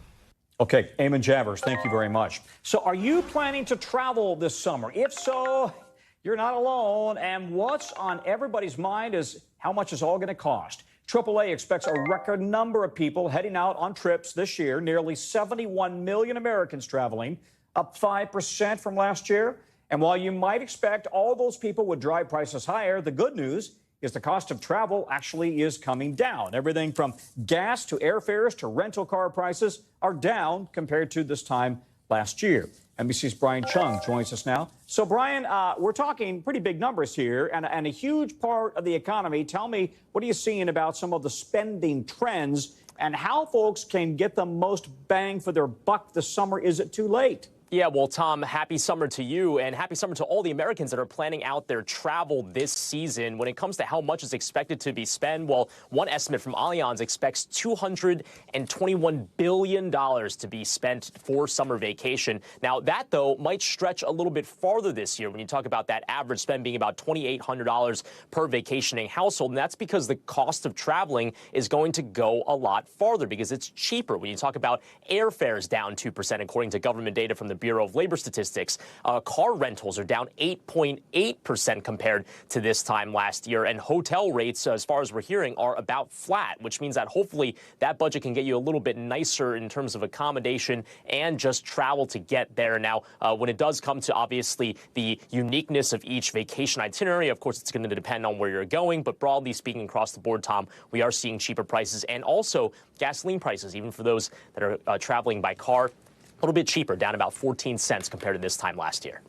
Okay, Eamon Javers, thank you very much. So are you planning to travel this summer? If so, you're not alone. And what's on everybody's mind is how much is all going to cost. AAA expects a record number of people heading out on trips this year, nearly 71 million Americans traveling, up 5% from last year. And while you might expect all those people would drive prices higher, the good news is the cost of travel actually is coming down. Everything from gas to airfares to rental car prices are down compared to this time last year. NBC's Brian Chung joins us now. So, Brian, we're talking pretty big numbers here and a huge part of the economy. Tell me, what are you seeing about some of the spending trends and how folks can get the most bang for their buck this summer? Is it too late? Yeah, well, Tom, happy summer to you and happy summer to all the Americans that are planning out their travel this season. When it comes to how much is expected to be spent, well, one estimate from Allianz expects $221 billion to be spent for summer vacation. Now, that, though, might stretch a little bit farther this year when you talk about that average spend being about $2,800 per vacationing household. And that's because the cost of traveling is going to go a lot farther because it's cheaper. When you talk about airfares down 2%, according to government data from the Bureau of Labor Statistics, car rentals are down 8.8% compared to this time last year. And hotel rates, as far as we're hearing, are about flat, which means that hopefully that budget can get you a little bit nicer in terms of accommodation and just travel to get there. Now, when it does come to obviously the uniqueness of each vacation itinerary, of course, it's going to depend on where you're going. But broadly speaking, across the board, Tom, we are seeing cheaper prices and also gasoline prices, even for those that are traveling by car. A little bit cheaper, down about 14 cents compared to this time last year.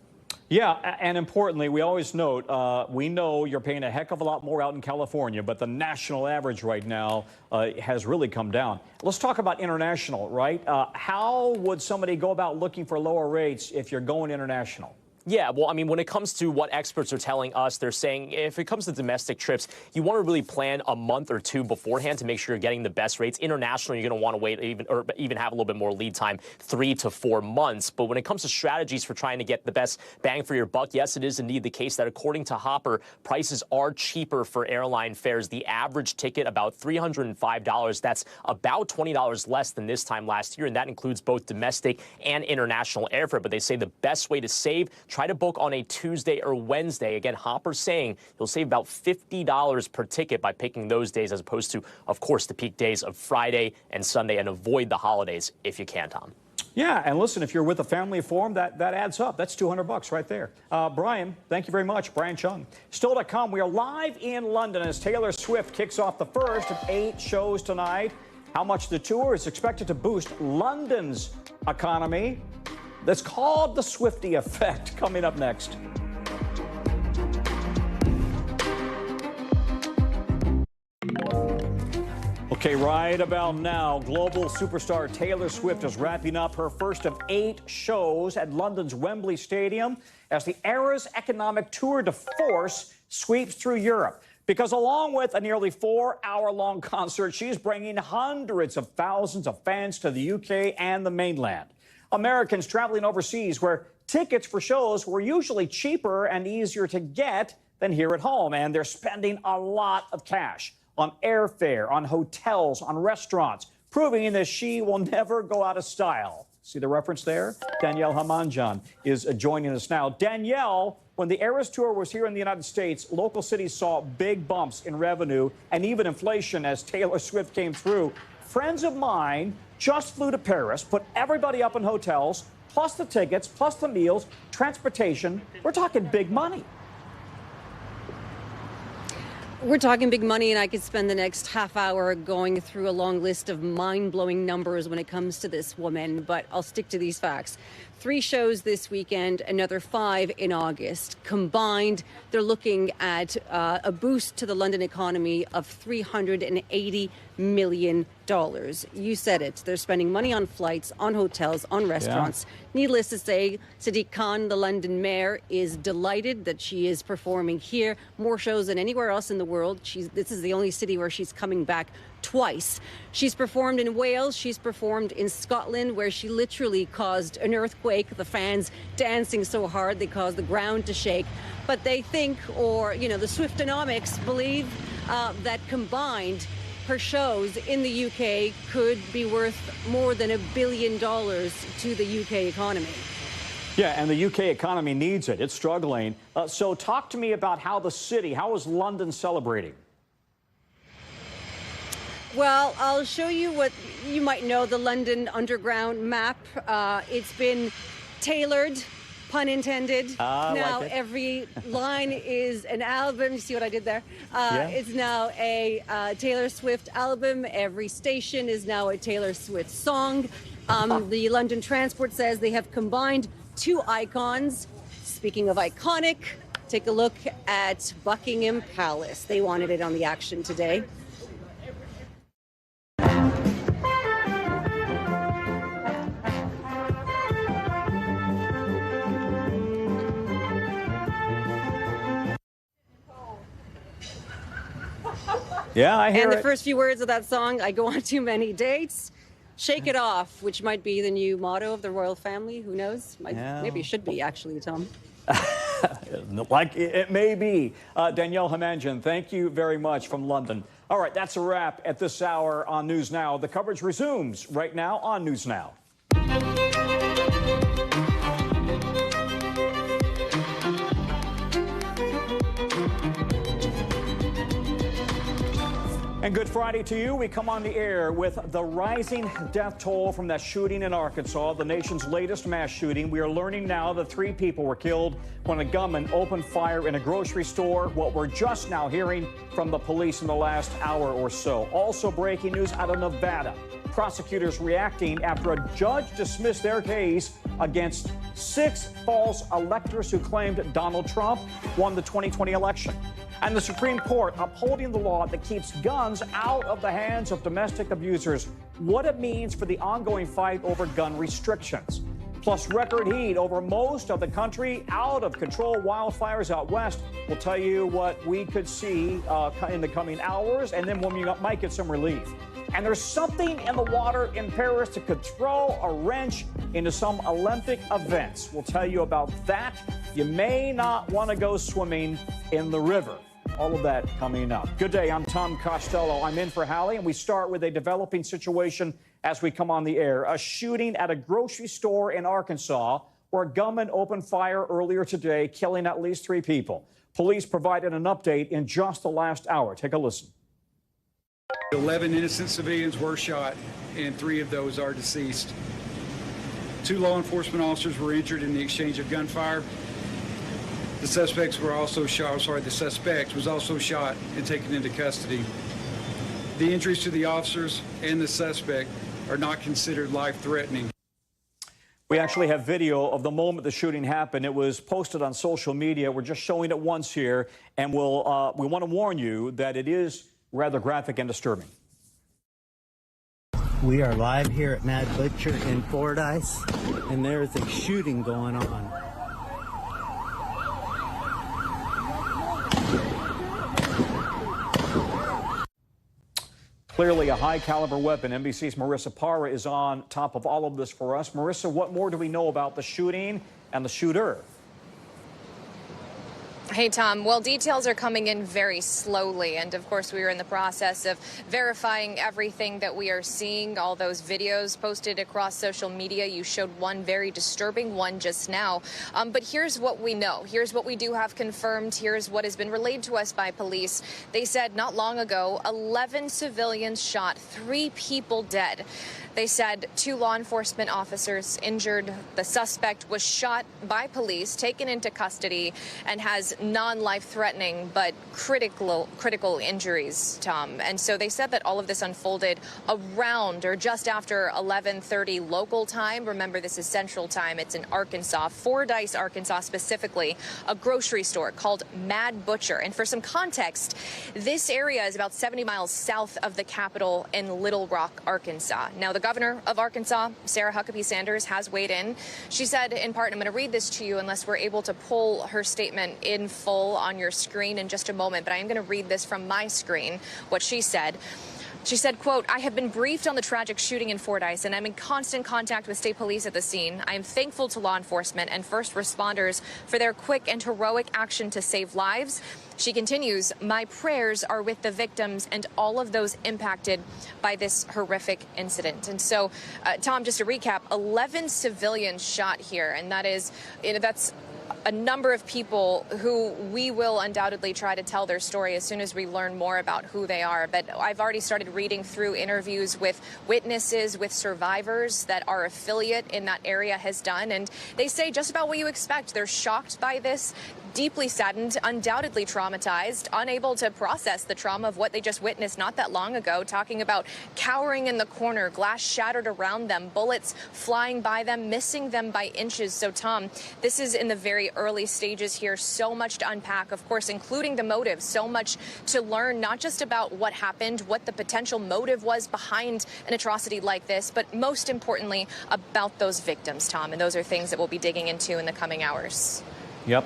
Yeah, and importantly, we always note, we know you're paying a heck of a lot more out in California, but the national average right now has really come down. Let's talk about international, right? How would somebody go about looking for lower rates if you're going international? Yeah, well, I mean, when it comes to what experts are telling us, they're saying if it comes to domestic trips, you want to really plan a month or two beforehand to make sure you're getting the best rates. International, you're going to want to wait even have a little bit more lead time, 3 to 4 months. But when it comes to strategies for trying to get the best bang for your buck, yes, it is indeed the case that according to Hopper, prices are cheaper for airline fares. The average ticket about $305. That's about $20 less than this time last year, and that includes both domestic and international airfare. But they say the best way to save, try to book on a Tuesday or Wednesday. Again, Hopper's saying you'll save about $50 per ticket by picking those days as opposed to, of course, the peak days of Friday and Sunday, and avoid the holidays if you can, Tom. Yeah, and listen, if you're with a family of four, that adds up. That's $200 right there. Brian, thank you very much. Brian Chung. Still to come, we are live in London as Taylor Swift kicks off the first of 8 shows tonight. How much the tour is expected to boost London's economy. That's called the Swiftie effect. Coming up next. Okay, right about now, global superstar Taylor Swift is wrapping up her first of 8 shows at London's Wembley Stadium as the Eras economic tour de force sweeps through Europe. Because along with a nearly 4-hour-long concert, she's bringing hundreds of thousands of fans to the UK and the mainland. Americans traveling overseas where tickets for shows were usually cheaper and easier to get than here at home. And they're spending a lot of cash on airfare, on hotels, on restaurants, proving that she will never go out of style. See the reference there? Danielle Hamanjan is joining us now. Danielle, when the Eras Tour was here in the United States, local cities saw big bumps in revenue and even inflation as Taylor Swift came through. Friends of mine just flew to Paris, put everybody up in hotels, plus the tickets, plus the meals, transportation. We're talking big money. We're talking big money, and I could spend the next half hour going through a long list of mind-blowing numbers when it comes to this woman, but I'll stick to these facts. 3 shows this weekend, another 5 in August. Combined, they're looking at a boost to the London economy of $380 million. You said it. They're spending money on flights, on hotels, on restaurants. Needless to say, Sadiq Khan, the London mayor, is delighted that she is performing here. More shows than anywhere else in the world. This is the only city where she's coming back twice. She's performed in Wales. She's performed in Scotland, where she literally caused an earthquake. The fans dancing so hard they caused the ground to shake. But they think, or, the Swiftonomics believe that combined, her shows in the UK could be worth more than $1 billion to the UK economy. Yeah, and the UK economy needs it. It's struggling. So talk to me about how is London celebrating? Well, I'll show you what you might know, the London Underground map. It's been tailored, pun intended. Now like every line is an album. You see what I did there? It's now a Taylor Swift album. Every station is now a Taylor Swift song. The London Transport says they have combined two icons. Speaking of iconic, take a look at Buckingham Palace. They wanted it on the action today. Yeah, I hear it. And the it. first few words of that song, I go on too many dates. Shake it off, which might be the new motto of the royal family. Who knows? Maybe it should be, actually, Tom. Like it may be. Danielle Himanjian, thank you very much from London. All right, that's a wrap at this hour on News Now. The coverage resumes right now on News Now. And good Friday to you. We come on the air with the rising death toll from that shooting in Arkansas, the nation's latest mass shooting. We are learning now that 3 people were killed when a gunman opened fire in a grocery store. What we're just now hearing from the police in the last hour or so. Also breaking news out of Nevada. Prosecutors reacting after a judge dismissed their case against 6 false electors who claimed Donald Trump won the 2020 election. And the Supreme Court upholding the law that keeps guns out of the hands of domestic abusers. What it means for the ongoing fight over gun restrictions. Plus record heat over most of the country, out of control wildfires out west. We'll tell you what we could see in the coming hours, and then when we might get some relief. And there's something in the water in Paris that could throw a wrench into some Olympic events. We'll tell you about that. You may not want to go swimming in the river. All of that coming up. Good day, I'm Tom Costello. I'm in for Hallie, and we start with a developing situation as we come on the air. A shooting at a grocery store in Arkansas where a gunman opened fire earlier today, killing at least 3 people. Police provided an update in just the last hour. Take a listen. 11 innocent civilians were shot, and 3 of those are deceased. 2 law enforcement officers were injured in the exchange of gunfire. The suspect was also shot and taken into custody. The injuries to the officers and the suspect are not considered life-threatening. We actually have video of the moment the shooting happened. It was posted on social media. We're just showing it once here, and we want to warn you that it is rather graphic and disturbing. We are live here at Mad Butcher in Fordyce, and there is a shooting going on. Clearly a high-caliber weapon. NBC's Marissa Parra is on top of all of this for us. Marissa, what more do we know about the shooting and the shooter? Hey, Tom. Well, details are coming in very slowly. And of course, we are in the process of verifying everything that we are seeing. All those videos posted across social media. You showed one very disturbing one just now. But here's what we know. Here's what we do have confirmed. Here's what has been relayed to us by police. They said not long ago, 11 civilians shot, 3 people dead. They said 2 law enforcement officers injured. The suspect was shot by police, taken into custody, and has non-life-threatening but critical injuries, Tom. And so they said that all of this unfolded around or just after 11:30 local time. Remember, this is Central Time. It's in Arkansas, Fordyce, Arkansas specifically, a grocery store called Mad Butcher. And for some context, this area is about 70 miles south of the capital in Little Rock, Arkansas. Now, the governor of Arkansas, Sarah Huckabee Sanders, has weighed in. She said, in part, I'm going to read this to you unless we're able to pull her statement in full on your screen in just a moment, but I am going to read this from my screen, what she said. She said, quote, I have been briefed on the tragic shooting in Fordyce, and I'm in constant contact with state police at the scene. I am thankful to law enforcement and first responders for their quick and heroic action to save lives. She continues, my prayers are with the victims and all of those impacted by this horrific incident. And so, Tom, just to recap, 11 civilians shot here, and that's a number of people who we will undoubtedly try to tell their story as soon as we learn more about who they are. But I've already started reading through interviews with witnesses, with survivors that our affiliate in that area has done. And they say just about what you expect. They're shocked by this, deeply saddened, undoubtedly traumatized, unable to process the trauma of what they just witnessed not that long ago, talking about cowering in the corner, glass shattered around them, bullets flying by them, missing them by inches. So, Tom, this is in the very early stages here. So much to unpack, of course, including the motive. So much to learn, not just about what happened, what the potential motive was behind an atrocity like this, but most importantly, about those victims, Tom. And those are things that we'll be digging into in the coming hours. Yep.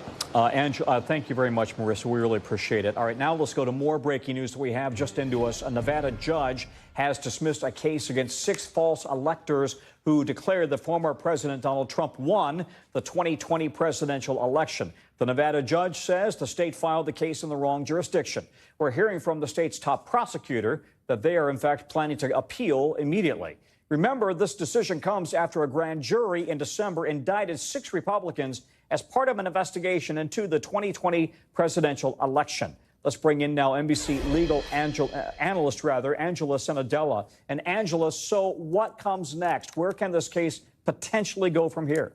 Thank you very much, Marissa. We really appreciate it. All right, now let's go to more breaking news that we have just into us. A Nevada judge has dismissed a case against 6 false electors who declared that former President Donald Trump won the 2020 presidential election. The Nevada judge says the state filed the case in the wrong jurisdiction. We're hearing from the state's top prosecutor that they are, in fact, planning to appeal immediately. Remember, this decision comes after a grand jury in December indicted 6 Republicans as part of an investigation into the 2020 presidential election. Let's bring in now NBC legal analyst, Angela Senadella. And Angela, so what comes next? Where can this case potentially go from here?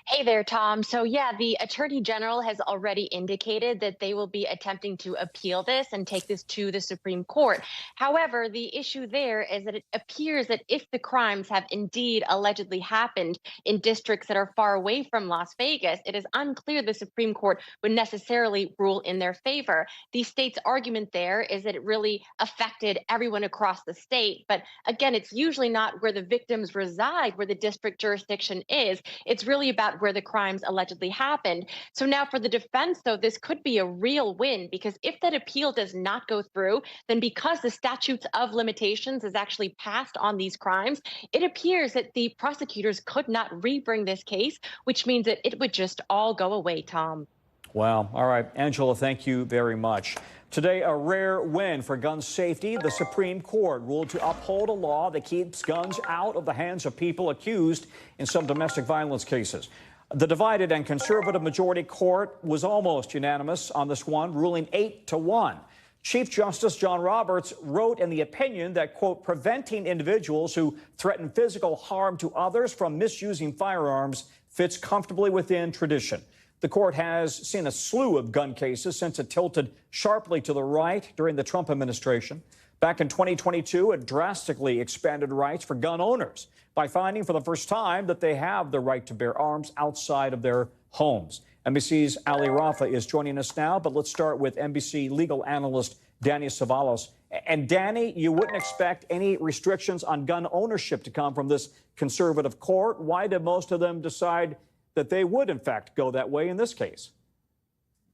Hey there, Tom. So yeah, the Attorney General has already indicated that they will be attempting to appeal this and take this to the Supreme Court. However, the issue there is that it appears that if the crimes have indeed allegedly happened in districts that are far away from Las Vegas, it is unclear the Supreme Court would necessarily rule in their favor. The state's argument there is that it really affected everyone across the state. But again, it's usually not where the victims reside, where the district jurisdiction is. It's really about where the crimes allegedly happened. So now for the defense, though, this could be a real win, because if that appeal does not go through, then because the statutes of limitations is actually passed on these crimes, it appears that the prosecutors could not rebring this case, which means that it would just all go away, Tom. Wow. All right. Angela, thank you very much. Today, a rare win for gun safety. The Supreme Court ruled to uphold a law that keeps guns out of the hands of people accused in some domestic violence cases. The divided and conservative majority court was almost unanimous on this one, ruling 8-1. Chief Justice John Roberts wrote in the opinion that, quote, preventing individuals who threaten physical harm to others from misusing firearms fits comfortably within tradition. The court has seen a slew of gun cases since it tilted sharply to the right during the Trump administration. Back in 2022, it drastically expanded rights for gun owners by finding for the first time that they have the right to bear arms outside of their homes. NBC's Hallie is joining us now, but let's start with NBC legal analyst Danny Savalos. And Danny, you wouldn't expect any restrictions on gun ownership to come from this conservative court. Why did most of them decide that they would, in fact, go that way in this case?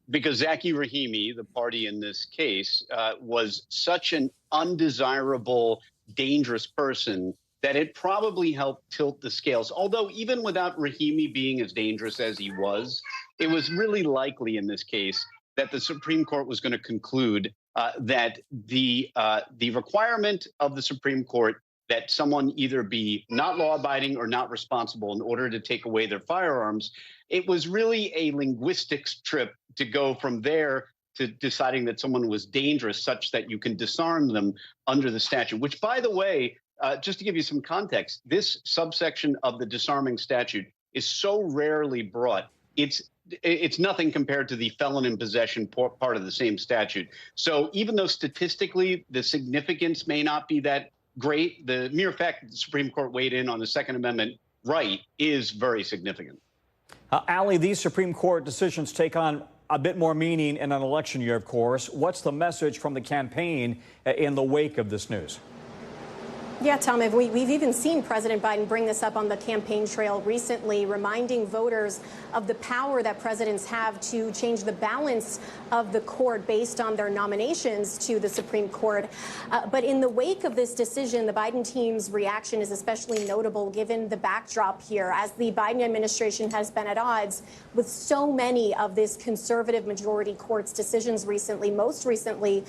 Because Zacky Rahimi, the party in this case, was such an undesirable, dangerous person that it probably helped tilt the scales. Although even without Rahimi being as dangerous as he was, it was really likely in this case that the Supreme Court was going to conclude that the requirement of the Supreme Court that someone either be not law-abiding or not responsible in order to take away their firearms, it was really a linguistics trip to go from there to deciding that someone was dangerous such that you can disarm them under the statute, which, by the way, just to give you some context, this subsection of the disarming statute is so rarely brought. It's it's nothing compared to the felon in possession part of the same statute. So even though statistically the significance may not be that great, the mere fact that the Supreme Court weighed in on the Second Amendment right is very significant. Hallie, these Supreme Court decisions take on a bit more meaning in an election year, of course. What's the message from the campaign in the wake of this news? Yeah, Tom, we've even seen President Biden bring this up on the campaign trail recently, reminding voters of the power that presidents have to change the balance of the court based on their nominations to the Supreme Court. But in the wake of this decision, the Biden team's reaction is especially notable given the backdrop here, as the Biden administration has been at odds with so many of this conservative majority court's decisions recently. Most recently,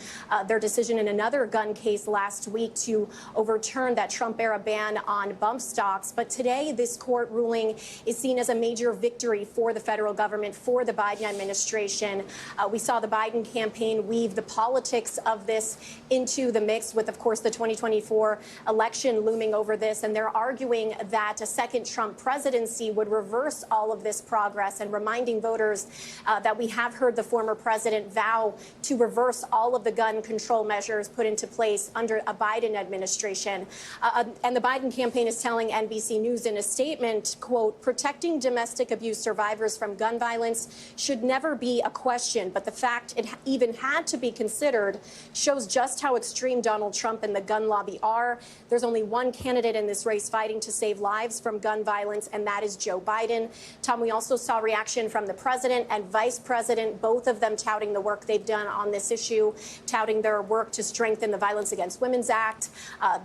their decision in another gun case last week to overturn that Trump-era ban on bump stocks. But today, this court ruling is seen as a major victory for the federal government, for the Biden administration. We saw the Biden campaign weave the politics of this into the mix with, of course, the 2024 election looming over this. And they're arguing that a second Trump presidency would reverse all of this progress, and reminding voters that we have heard the former president vow to reverse all of the gun control measures put into place under a Biden administration. And the Biden campaign is telling NBC News in a statement, quote, protecting domestic abuse survivors from gun violence should never be a question. But the fact it even had to be considered shows just how extreme Donald Trump and the gun lobby are. There's only one candidate in this race fighting to save lives from gun violence, and that is Joe Biden. Tom, we also saw reaction from the president and vice president, both of them touting the work they've done on this issue, touting their work to strengthen the Violence Against Women's Act,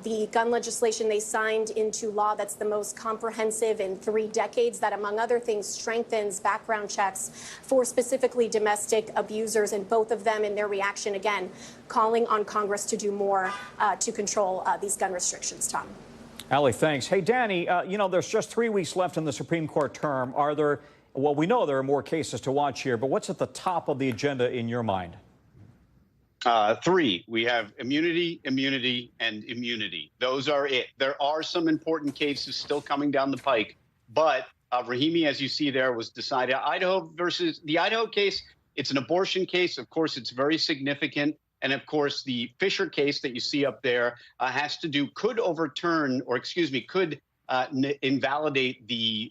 the gun legislation they signed into law that's the most comprehensive in 3 decades, that, among other things, strengthens background checks for specifically domestic abusers. And both of them, in their reaction, again, calling on Congress to do more to control these gun restrictions. Tom. Hallie, thanks. Hey, Danny, you know, there's just 3 weeks left in the Supreme Court term. Are there, well, we know there are more cases to watch here, but what's at the top of the agenda in your mind? 3. We have immunity, immunity, and immunity. Those are it. There are some important cases still coming down the pike, but Rahimi, as you see there, was decided. Idaho versus the Idaho case, it's an abortion case. Of course, it's very significant. And of course, the Fisher case that you see up there could overturn, or excuse me, could invalidate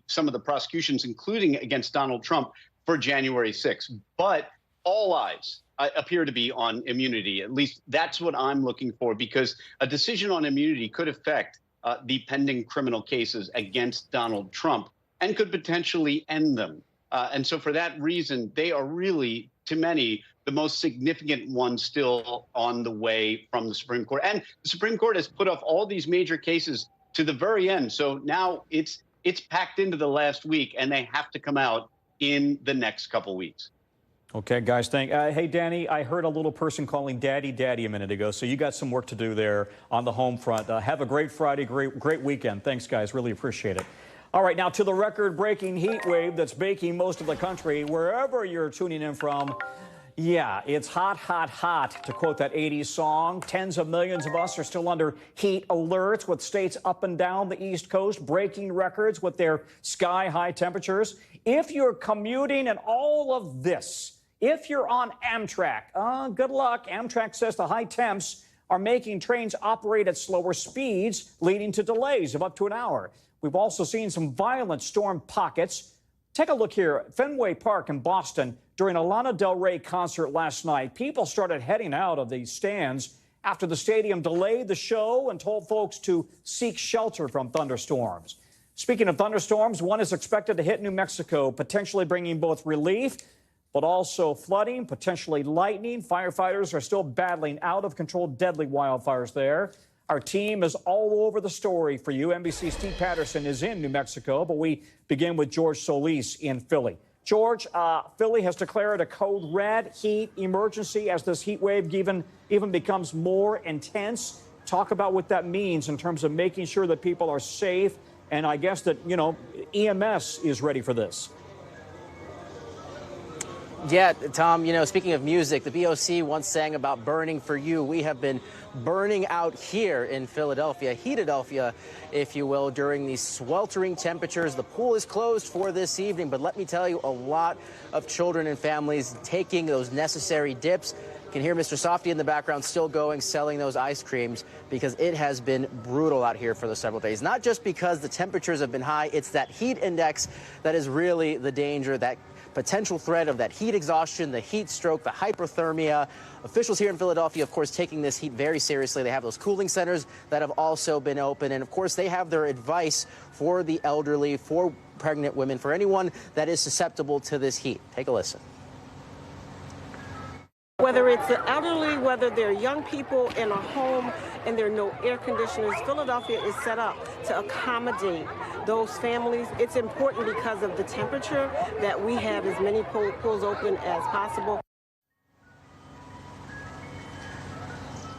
some of the prosecutions, including against Donald Trump, for January 6th. But all eyes appear to be on immunity. At least that's what I'm looking for, because a decision on immunity could affect the pending criminal cases against Donald Trump and could potentially end them. And so for that reason, they are really, to many, the most significant ones still on the way from the Supreme Court. And the Supreme Court has put off all these major cases to the very end. So now it's packed into the last week, and they have to come out in the next couple weeks. Okay, guys, hey, Danny, I heard a little person calling Daddy a minute ago, so you got some work to do there on the home front. Have a great Friday, great weekend. Thanks, guys. Really appreciate it. All right, now to the record-breaking heat wave that's baking most of the country, wherever you're tuning in from. Yeah, it's hot, hot, hot, to quote that 80s song. Tens of millions of us are still under heat alerts, with states up and down the East Coast breaking records with their sky-high temperatures. If you're commuting and all of this, if you're on Amtrak, good luck. Amtrak says the high temps are making trains operate at slower speeds, leading to delays of up to an hour. We've also seen some violent storm pockets. Take a look here at Fenway Park in Boston. During a Lana Del Rey concert last night, people started heading out of the stands after the stadium delayed the show and told folks to seek shelter from thunderstorms. Speaking of thunderstorms, one is expected to hit New Mexico, potentially bringing both relief but also flooding, potentially lightning. Firefighters are still battling out-of-control deadly wildfires there. Our team is all over the story for you. NBC's Steve Patterson is in New Mexico, but we begin with George Solis in Philly. George, Philly has declared a code red heat emergency as this heat wave even becomes more intense. Talk about what that means in terms of making sure that people are safe, and I guess that, you know, EMS is ready for this. Yeah, Tom, speaking of music, the BOC once sang about burning for you. We have been burning out here in Philadelphia, Heatadelphia, if you will, during these sweltering temperatures. The pool is closed for this evening, but let me tell you, a lot of children and families taking those necessary dips. You can hear Mr. Softy in the background still going, selling those ice creams, because it has been brutal out here for the several days. Not just because the temperatures have been high, it's that heat index that is really the danger, that potential threat of that heat exhaustion, the heat stroke, the hypothermia. Officials here in Philadelphia, of course, taking this heat very seriously. They have those cooling centers that have also been open. And, of course, they have their advice for the elderly, for pregnant women, for anyone that is susceptible to this heat. Take a listen. Whether it's the elderly, whether they're young people in a home and there are no air conditioners, Philadelphia is set up to accommodate those families. It's important because of the temperature that we have as many pools open as possible.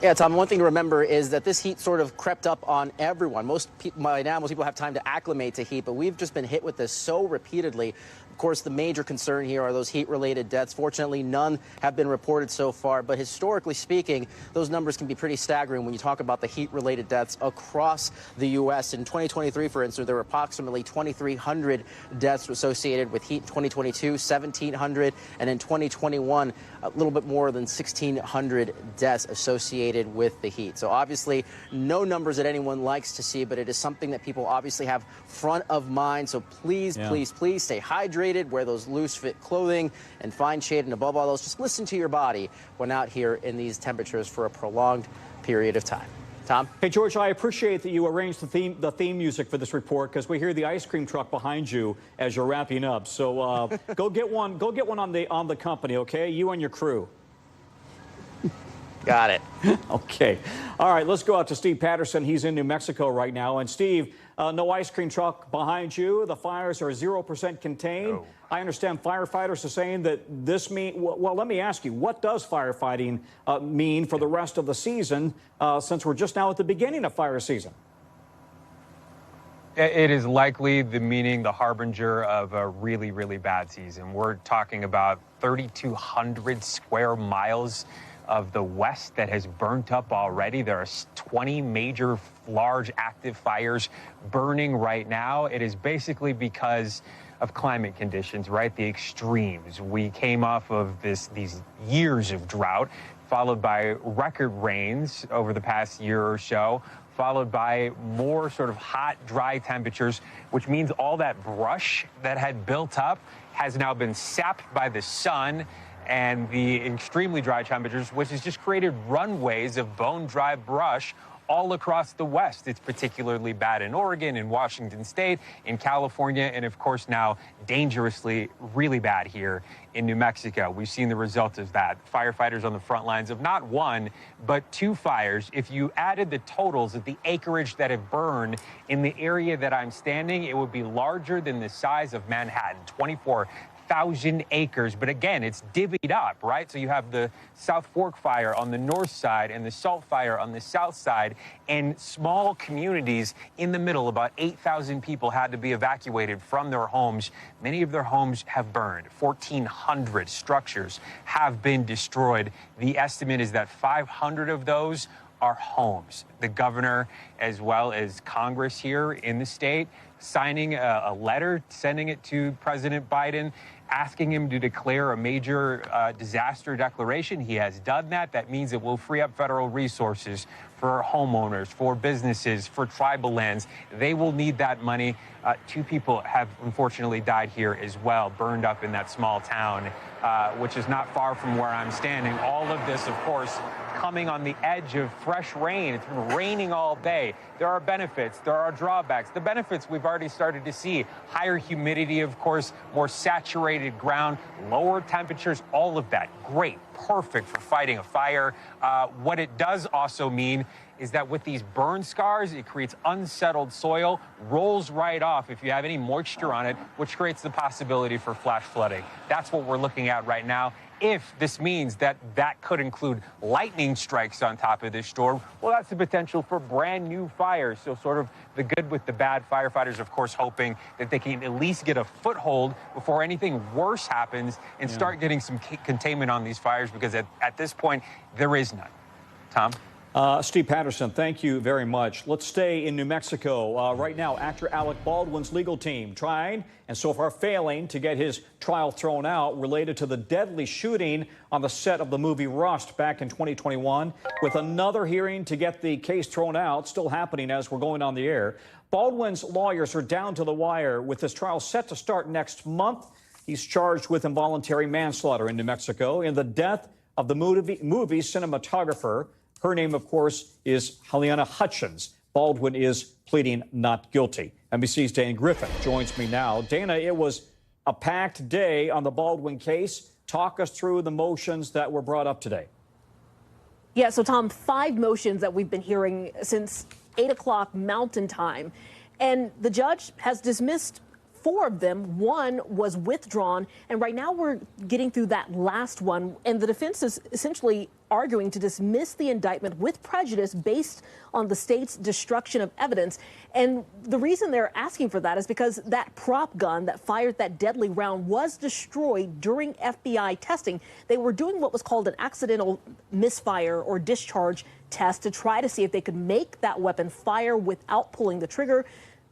Yeah, Tom, one thing to remember is that this heat sort of crept up on everyone. By now, most people have time to acclimate to heat, but we've just been hit with this so repeatedly. Of course, the major concern here are those heat-related deaths. Fortunately, none have been reported so far, but historically speaking, those numbers can be pretty staggering when you talk about the heat-related deaths across the U.S. In 2023, for instance, there were approximately 2,300 deaths associated with heat. In 2022, 1,700, and in 2021, a little bit more than 1,600 deaths associated with the heat. So obviously, no numbers that anyone likes to see, but it is something that people obviously have front of mind. So please, please stay hydrated. Wear those loose-fit clothing and find shade, and above all else, just listen to your body when out here in these temperatures for a prolonged period of time. Tom? Hey, George, I appreciate that you arranged the theme music for this report, because we hear the ice cream truck behind you as you're wrapping up. So go get one on the company, okay? You and your crew. Got it. Okay. All right, let's go out to Steve Patterson. He's in New Mexico right now. And Steve, no ice cream truck behind you. The fires are 0% contained. No. I understand firefighters are saying that this well, let me ask you, what does firefighting mean for the rest of the season, since we're just now at the beginning of fire season? It is likely the harbinger of a really, really bad season. We're talking about 3,200 square miles of the West that has burnt up already. There are 20 major, large, active fires burning right now. It is basically because of climate conditions, right? The extremes. We came off of these years of drought, followed by record rains over the past year or so, followed by more sort of hot, dry temperatures, which means all that brush that had built up has now been sapped by the sun and the extremely dry temperatures, which has just created runways of bone-dry brush all across the West. It's particularly bad in Oregon, in Washington State, in California, and of course now dangerously really bad here in New Mexico. We've seen the result of that. Firefighters on the front lines of not one, but 2 fires. If you added the totals of the acreage that have burned in the area that I'm standing, it would be larger than the size of Manhattan, 24,000 acres. But again, it's divvied up, right? So you have the South Fork fire on the north side and the Salt fire on the south side, and small communities in the middle. About 8,000 people had to be evacuated from their homes. Many of their homes have burned. 1,400 structures have been destroyed. The estimate is that 500 of those are homes. The governor, as well as Congress here in the state, signing a letter, sending it to President Biden, asking him to declare a major disaster declaration. He has done that. That means it will free up federal resources for homeowners, for businesses, for tribal lands. They will need that money. 2 people have unfortunately died here as well, burned up in that small town, which is not far from where I'm standing. All of this, of course, coming on the edge of fresh rain. It's been raining all day. There are benefits. There are drawbacks. The benefits we've already started to see. Higher humidity, of course, more saturated ground, lower temperatures, all of that. Great. perfect for fighting a fire. What it does also mean is that with these burn scars, it creates unsettled soil, rolls right off if you have any moisture on it, which creates the possibility for flash flooding. That's what we're looking at right now. If this means that could include lightning strikes on top of this storm, well, that's the potential for brand new fires. So sort of the good with the bad. Firefighters, of course, hoping that they can at least get a foothold before anything worse happens and start getting some containment on these fires, because at this point, there is none. Tom? Steve Patterson, thank you very much. Let's stay in New Mexico. Right now, actor Alec Baldwin's legal team trying, and so far failing, to get his trial thrown out related to the deadly shooting on the set of the movie Rust back in 2021, with another hearing to get the case thrown out still happening as we're going on the air. Baldwin's lawyers are down to the wire with this trial set to start next month. He's charged with involuntary manslaughter in New Mexico in the death of the movie cinematographer. Her name, of course, is Hallie Hutchins. Baldwin is pleading not guilty. NBC's Dana Griffin joins me now. Dana, it was a packed day on the Baldwin case. Talk us through the motions that were brought up today. Yeah, so Tom, 5 motions that we've been hearing since 8 o'clock Mountain Time. And the judge has dismissed 4 of them. 1 was withdrawn, and right now we're getting through that last one, and the defense is essentially arguing to dismiss the indictment with prejudice based on the state's destruction of evidence. And the reason they're asking for that is because that prop gun that fired that deadly round was destroyed during FBI testing. They were doing what was called an accidental misfire or discharge test to try to see if they could make that weapon fire without pulling the trigger.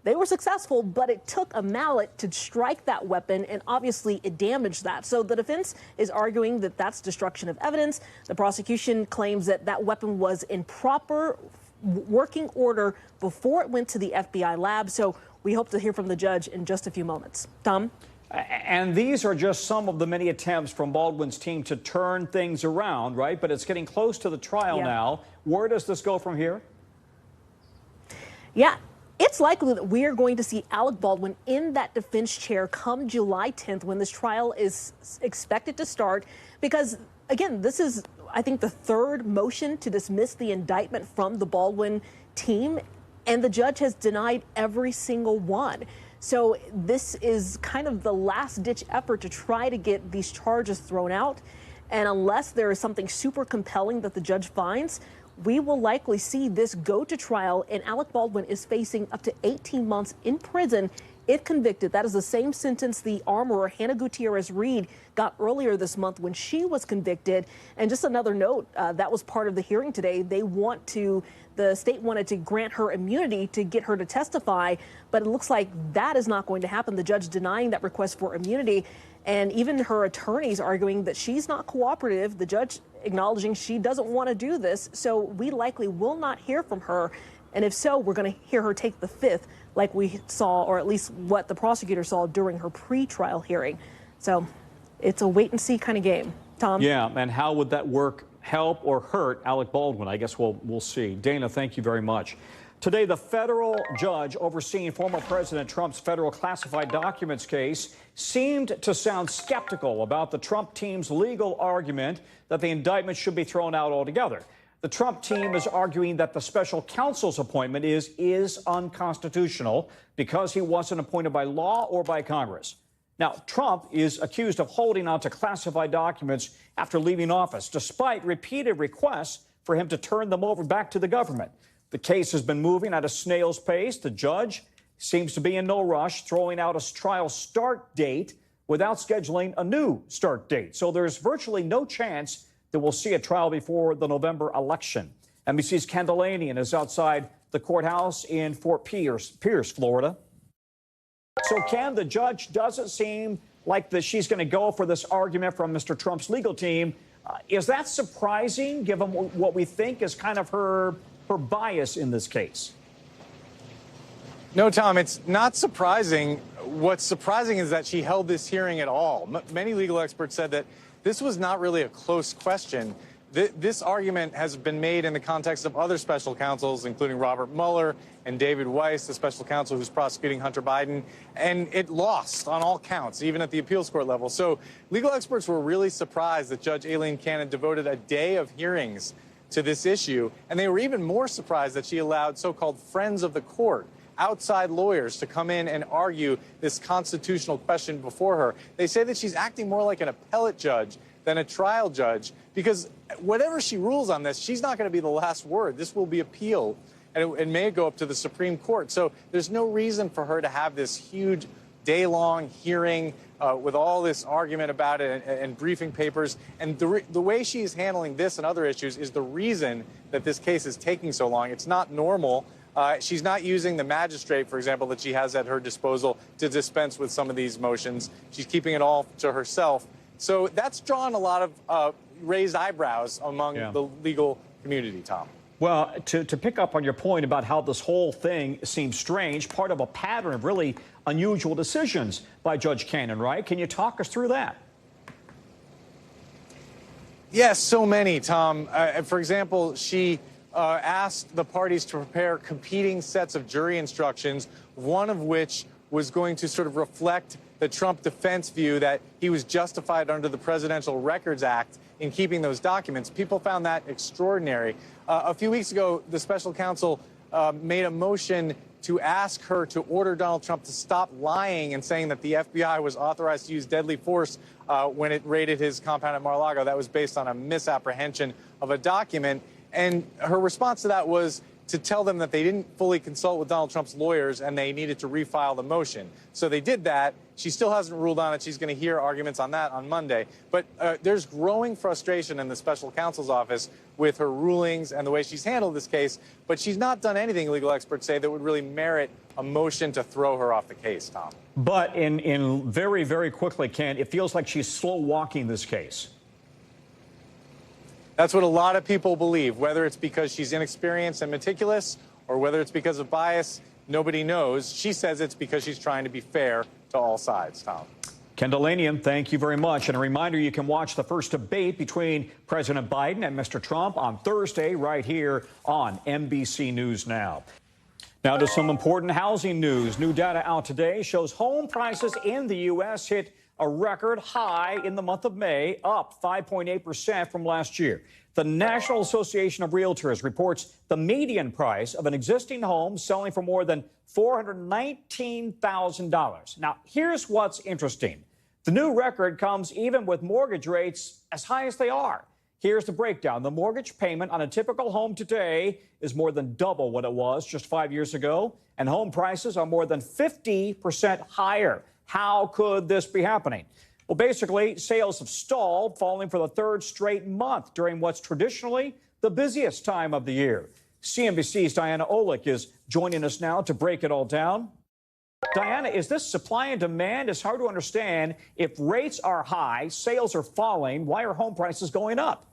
They were successful, but it took a mallet to strike that weapon, and obviously it damaged that. So the defense is arguing that that's destruction of evidence. The prosecution claims that that weapon was in proper working order before it went to the FBI lab. So we hope to hear from the judge in just a few moments. Tom? And these are just some of the many attempts from Baldwin's team to turn things around, right? But it's getting close to the trial now. Where does this go from here? Yeah. It's likely that we are going to see Alec Baldwin in that defense chair come July 10th when this trial is expected to start, because, again, this is, I think, the 3rd motion to dismiss the indictment from the Baldwin team, and the judge has denied every single one. So this is kind of the last-ditch effort to try to get these charges thrown out, and unless there is something super compelling that the judge finds, we will likely see this go to trial, and Alec Baldwin is facing up to 18 months in prison if convicted. That is the same sentence the armorer Hannah Gutierrez-Reed got earlier this month when she was convicted. And just another note, that was part of the hearing today. The state wanted to grant her immunity to get her to testify, but it looks like that is not going to happen. The judge denying that request for immunity, and even her attorneys arguing that she's not cooperative. The judge acknowledging she doesn't want to do this. So we likely will not hear from her. And if so, we're going to hear her take the 5th, like we saw, or at least what the prosecutor saw during her pre-trial hearing. So it's a wait and see kind of game. Tom? Yeah, and how would that work, help or hurt Alec Baldwin? I guess we'll see. Dana, thank you very much. Today, the federal judge overseeing former President Trump's federal classified documents case seemed to sound skeptical about the Trump team's legal argument that the indictment should be thrown out altogether. The Trump team is arguing that the special counsel's appointment is unconstitutional because he wasn't appointed by law or by Congress. Now, Trump is accused of holding on to classified documents after leaving office, despite repeated requests for him to turn them over back to the government. The case has been moving at a snail's pace. The judge seems to be in no rush, throwing out a trial start date without scheduling a new start date. So there's virtually no chance that we'll see a trial before the November election. NBC's Ken Delaney is outside the courthouse in Fort Pierce, Florida. So, Ken, the judge doesn't seem like she's going to go for this argument from Mr. Trump's legal team. Is that surprising, given what we think is kind of her bias in this case? No, Tom, it's not surprising. What's surprising is that she held this hearing at all. Many legal experts said that this was not really a close question. This argument has been made in the context of other special counsels, including Robert Mueller and David Weiss, the special counsel who's prosecuting Hunter Biden, and it lost on all counts, even at the appeals court level. So legal experts were really surprised that Judge Aileen Cannon devoted a day of hearings to this issue, and they were even more surprised that she allowed so-called friends of the court, outside lawyers, to come in and argue this constitutional question before her. They say that she's acting more like an appellate judge than a trial judge, because whatever she rules on this, she's not going to be the last word. This will be appealed, and it may go up to the Supreme Court. So there's no reason for her to have this huge day-long hearing with all this argument about it and briefing papers. And the way she's handling this and other issues is the reason that this case is taking so long. It's not normal. She's not using the magistrate, for example, that she has at her disposal to dispense with some of these motions. She's keeping it all to herself. So that's drawn a lot of raised eyebrows among the legal community, Tom. Well, to pick up on your point about how this whole thing seems strange, part of a pattern of really unusual decisions by Judge Cannon, right? Can you talk us through that? Yes, so many, Tom. For example, she asked the parties to prepare competing sets of jury instructions, one of which was going to sort of reflect the Trump defense view that he was justified under the Presidential Records Act in keeping those documents. People found that extraordinary. A few weeks ago, the special counsel made a motion to ask her to order Donald Trump to stop lying and saying that the FBI was authorized to use deadly force when it raided his compound at Mar-a-Lago. That was based on a misapprehension of a document. And her response to that was to tell them that they didn't fully consult with Donald Trump's lawyers and they needed to refile the motion. So they did that. She still hasn't ruled on it. She's going to hear arguments on that on Monday. But there's growing frustration in the special counsel's office with her rulings and the way she's handled this case. But she's not done anything, legal experts say, that would really merit a motion to throw her off the case, Tom. But in very, very quickly, Ken, it feels like she's slow walking this case. That's what a lot of people believe. Whether it's because she's inexperienced and meticulous or whether it's because of bias, nobody knows. She says it's because she's trying to be fair to all sides, Tom. Ken Delanian, thank you very much. And a reminder, you can watch the first debate between President Biden and Mr. Trump on Thursday right here on NBC News Now. Now to some important housing news. New data out today shows home prices in the U.S. hit a record high in the month of May, up 5.8% from last year. The National Association of Realtors reports the median price of an existing home selling for more than $419,000. Now, here's what's interesting. The new record comes even with mortgage rates as high as they are. Here's the breakdown. The mortgage payment on a typical home today is more than double what it was just 5 years ago, and home prices are more than 50% higher. How could this be happening? Well, basically, sales have stalled, falling for the third straight month during what's traditionally the busiest time of the year. CNBC's Diana Olick is joining us now to break it all down. Diana, is this supply and demand? It's hard to understand. If rates are high, sales are falling, why are home prices going up?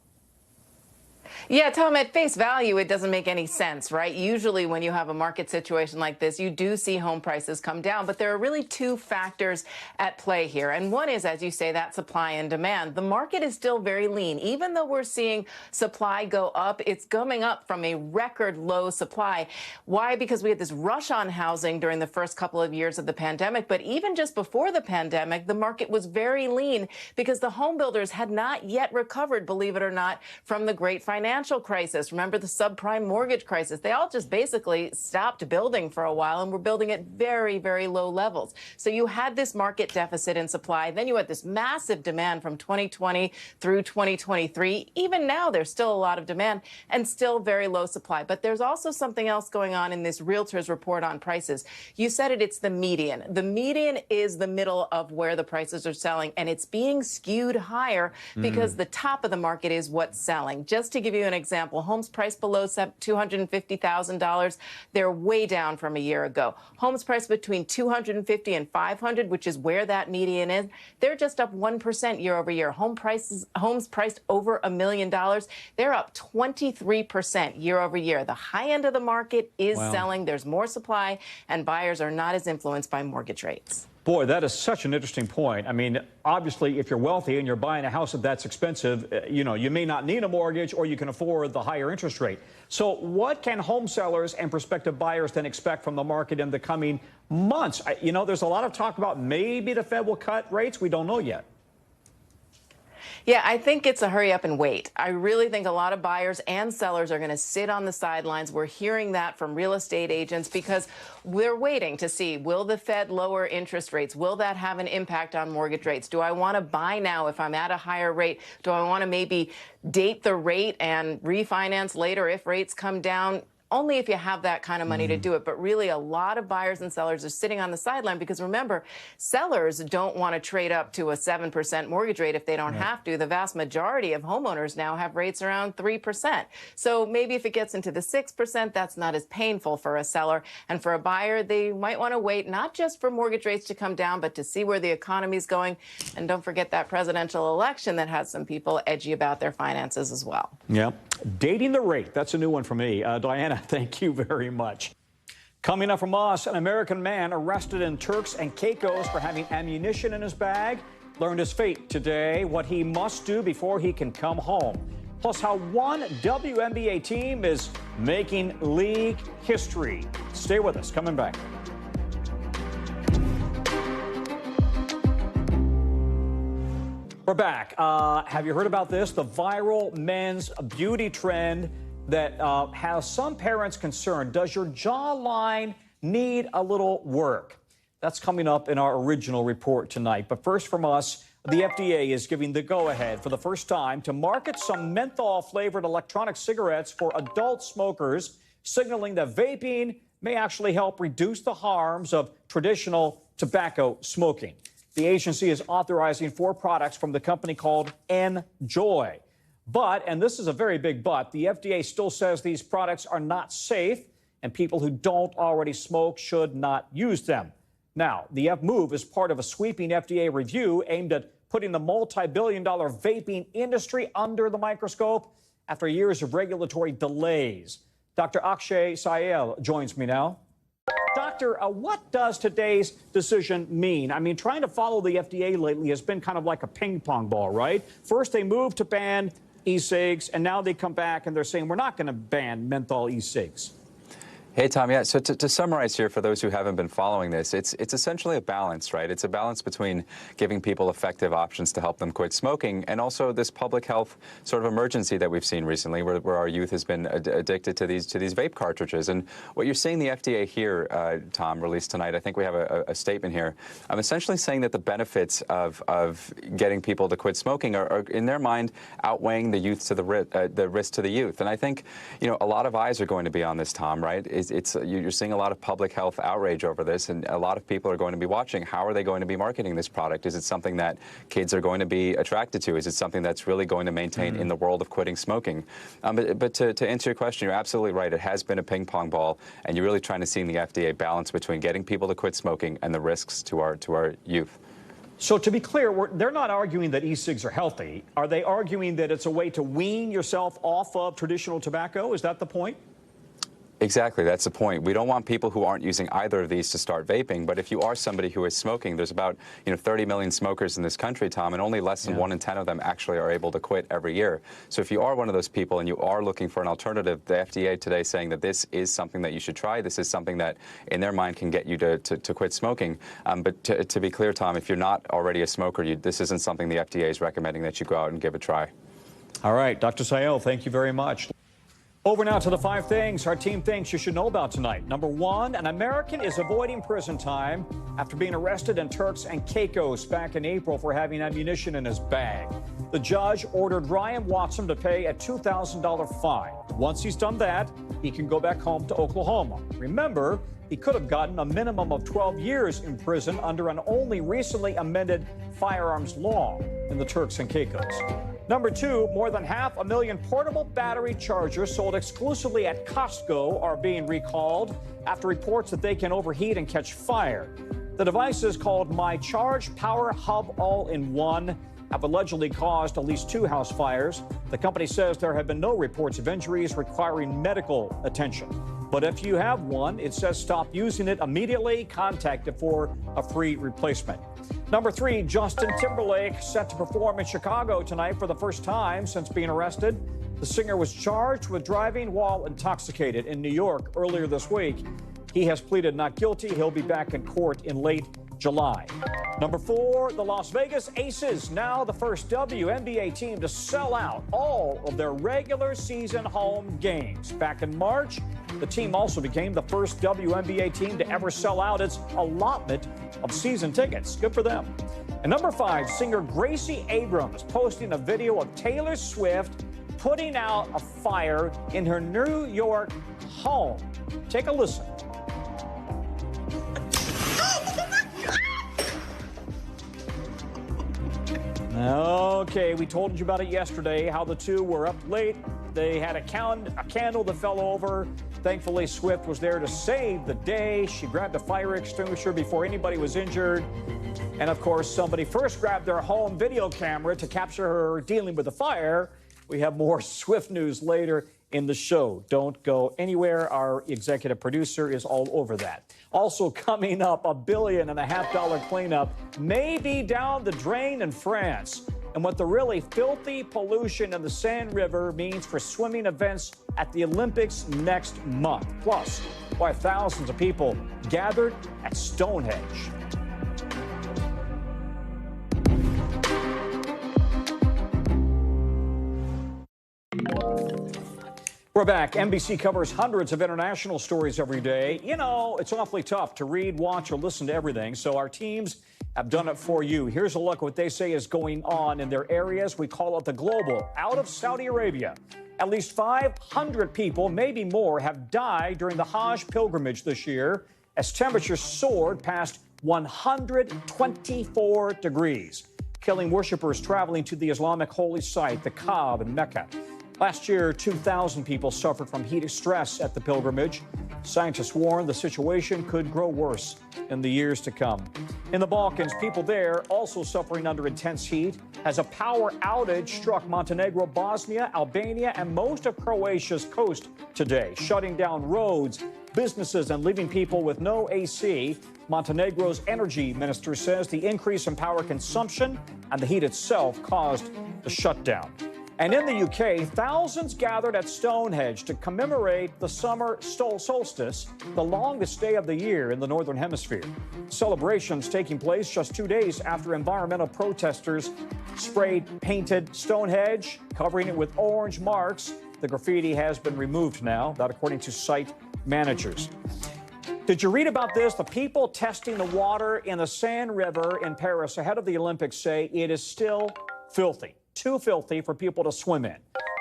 Yeah, Tom, at face value, it doesn't make any sense, right? Usually when you have a market situation like this, you do see home prices come down. But there are really two factors at play here. And one is, as you say, that supply and demand. The market is still very lean. Even though we're seeing supply go up, it's coming up from a record low supply. Why? Because we had this rush on housing during the first couple of years of the pandemic. But even just before the pandemic, the market was very lean because the home builders had not yet recovered, believe it or not, from the great financial crisis. Remember the subprime mortgage crisis? They all just basically stopped building for a while and were building at very, very low levels. So you had this market deficit in supply. Then you had this massive demand from 2020 through 2023. Even now, there's still a lot of demand and still very low supply. But there's also something else going on in this realtors report on prices. You said it, it's the median. The median is the middle of where the prices are selling, and it's being skewed higher because the top of the market is what's selling. Just to give you an example, homes priced below $250,000, they're way down from a year ago. Homes priced between $250,000 and $500,000, which is where that median is, they're just up 1% year over year. Homes priced over $1 million, they're up 23% year over year. The high end of the market is selling. There's more supply, and buyers are not as influenced by mortgage rates. Boy, that is such an interesting point. I mean, obviously, if you're wealthy and you're buying a house that's expensive, you know, you may not need a mortgage or you can afford the higher interest rate. So what can home sellers and prospective buyers then expect from the market in the coming months? You know, there's a lot of talk about maybe the Fed will cut rates. We don't know yet. Yeah, I think it's a hurry up and wait. I really think a lot of buyers and sellers are going to sit on the sidelines. We're hearing that from real estate agents because we're waiting to see, will the Fed lower interest rates? Will that have an impact on mortgage rates? Do I want to buy now if I'm at a higher rate? Do I want to maybe date the rate and refinance later if rates come down? Only if you have that kind of money to do it. But really, a lot of buyers and sellers are sitting on the sideline because, remember, sellers don't want to trade up to a 7% mortgage rate if they don't have to. The vast majority of homeowners now have rates around 3%. So maybe if it gets into the 6%, that's not as painful for a seller. And for a buyer, they might want to wait not just for mortgage rates to come down, but to see where the economy is going. And don't forget that presidential election that has some people edgy about their finances as well. Yeah. Dating the rate. That's a new one for me. Diana, thank you very much. Coming up from us, an American man arrested in Turks and Caicos for having ammunition in his bag learned his fate today, what he must do before he can come home. Plus, how one WNBA team is making league history. Stay with us. Coming back. We're back. Have you heard about this? The viral men's beauty trend that has some parents concerned. Does your jawline need a little work? That's coming up in our original report tonight. But first from us, the FDA is giving the go-ahead for the first time to market some menthol-flavored electronic cigarettes for adult smokers, signaling that vaping may actually help reduce the harms of traditional tobacco smoking. The agency is authorizing 4 products from the company called Enjoy. But, and this is a very big but, the FDA still says these products are not safe and people who don't already smoke should not use them. Now, the move is part of a sweeping FDA review aimed at putting the multi-billion-dollar vaping industry under the microscope after years of regulatory delays. Dr. Akshay Sayel joins me now. Doctor, what does today's decision mean? I mean, trying to follow the FDA lately has been kind of like a ping pong ball, right? First, they moved to ban e-cigs, and now they come back and they're saying we're not going to ban menthol e-cigs. Hey, Tom. Yeah, so to summarize here, for those who haven't been following this, it's essentially a balance, right? It's a balance between giving people effective options to help them quit smoking and also this public health sort of emergency that we've seen recently where our youth has been addicted to these vape cartridges. And what you're seeing the FDA here, Tom, released tonight, I think we have a statement here. I'm essentially saying that the benefits of getting people to quit smoking are in their mind outweighing the youth to the risk to the youth. And I think, you know, a lot of eyes are going to be on this, Tom, right? You're seeing a lot of public health outrage over this, and a lot of people are going to be watching. How are they going to be marketing this product? Is it something that kids are going to be attracted to? Is it something that's really going to maintain in the world of quitting smoking? But to answer your question, you're absolutely right. It has been a ping pong ball, and you're really trying to see in the FDA balance between getting people to quit smoking and the risks to our youth. So to be clear, they're not arguing that e-cigs are healthy. Are they arguing that it's a way to wean yourself off of traditional tobacco? Is that the point? Exactly. That's the point. We don't want people who aren't using either of these to start vaping. But if you are somebody who is smoking, there's about 30 million smokers in this country, Tom, and only less than 1 in 10 of them actually are able to quit every year. So if you are one of those people and you are looking for an alternative, the FDA today is saying that this is something that you should try. This is something that, in their mind, can get you to quit smoking. But to be clear, Tom, if you're not already a smoker, this isn't something the FDA is recommending that you go out and give a try. All right. Dr. Sayel, thank you very much. Over now to the 5 things our team thinks you should know about tonight. Number 1, an American is avoiding prison time after being arrested in Turks and Caicos back in April for having ammunition in his bag. The judge ordered Ryan Watson to pay a $2,000 fine. Once he's done that, he can go back home to Oklahoma. Remember, he could have gotten a minimum of 12 years in prison under an only recently amended firearms law in the Turks and Caicos. Number 2, more than 500,000 portable battery chargers sold exclusively at Costco are being recalled after reports that they can overheat and catch fire. The devices, called My Charge Power Hub All-in-One, have allegedly caused at least 2 house fires. The company says there have been no reports of injuries requiring medical attention. But if you have one, it says stop using it immediately. Contact it for a free replacement. Number 3, Justin Timberlake set to perform in Chicago tonight for the first time since being arrested. The singer was charged with driving while intoxicated in New York earlier this week. He has pleaded not guilty. He'll be back in court in late July. Number 4, the Las Vegas Aces, now the first WNBA team to sell out all of their regular season home games. Back in March, the team also became the first WNBA team to ever sell out its allotment of season tickets. Good for them. And number 5, singer Gracie Abrams posting a video of Taylor Swift putting out a fire in her New York home. Take a listen. Okay, we told you about it yesterday, how the two were up late. They had a candle that fell over. Thankfully, Swift was there to save the day. She grabbed a fire extinguisher before anybody was injured. And of course, somebody first grabbed their home video camera to capture her dealing with the fire. We have more Swift news later in the show. Don't go anywhere. Our executive producer is all over that. Also coming up, $1.5 billion cleanup may be down the drain in France, and what the really filthy pollution in the Seine River means for swimming events at the Olympics next month. Plus, why thousands of people gathered at Stonehenge. We're back. NBC covers hundreds of international stories every day. You know, it's awfully tough to read, watch, or listen to everything, so our teams have done it for you. Here's a look at what they say is going on in their areas. We call it the global. Out of Saudi Arabia, at least 500 people, maybe more, have died during the Hajj pilgrimage this year as temperatures soared past 124 degrees, killing worshippers traveling to the Islamic holy site, the Kaaba in Mecca. Last year, 2,000 people suffered from heat stress at the pilgrimage. Scientists warn the situation could grow worse in the years to come. In the Balkans, people there also suffering under intense heat as a power outage struck Montenegro, Bosnia, Albania, and most of Croatia's coast today, shutting down roads, businesses, and leaving people with no AC. Montenegro's energy minister says the increase in power consumption and the heat itself caused the shutdown. And in the UK, thousands gathered at Stonehenge to commemorate the summer solstice, the longest day of the year in the Northern Hemisphere. Celebrations taking place just 2 days after environmental protesters painted Stonehenge, covering it with orange marks. The graffiti has been removed now, that according to site managers. Did you read about this? The people testing the water in the Seine River in Paris ahead of the Olympics say it is still filthy. Too filthy for people to swim in,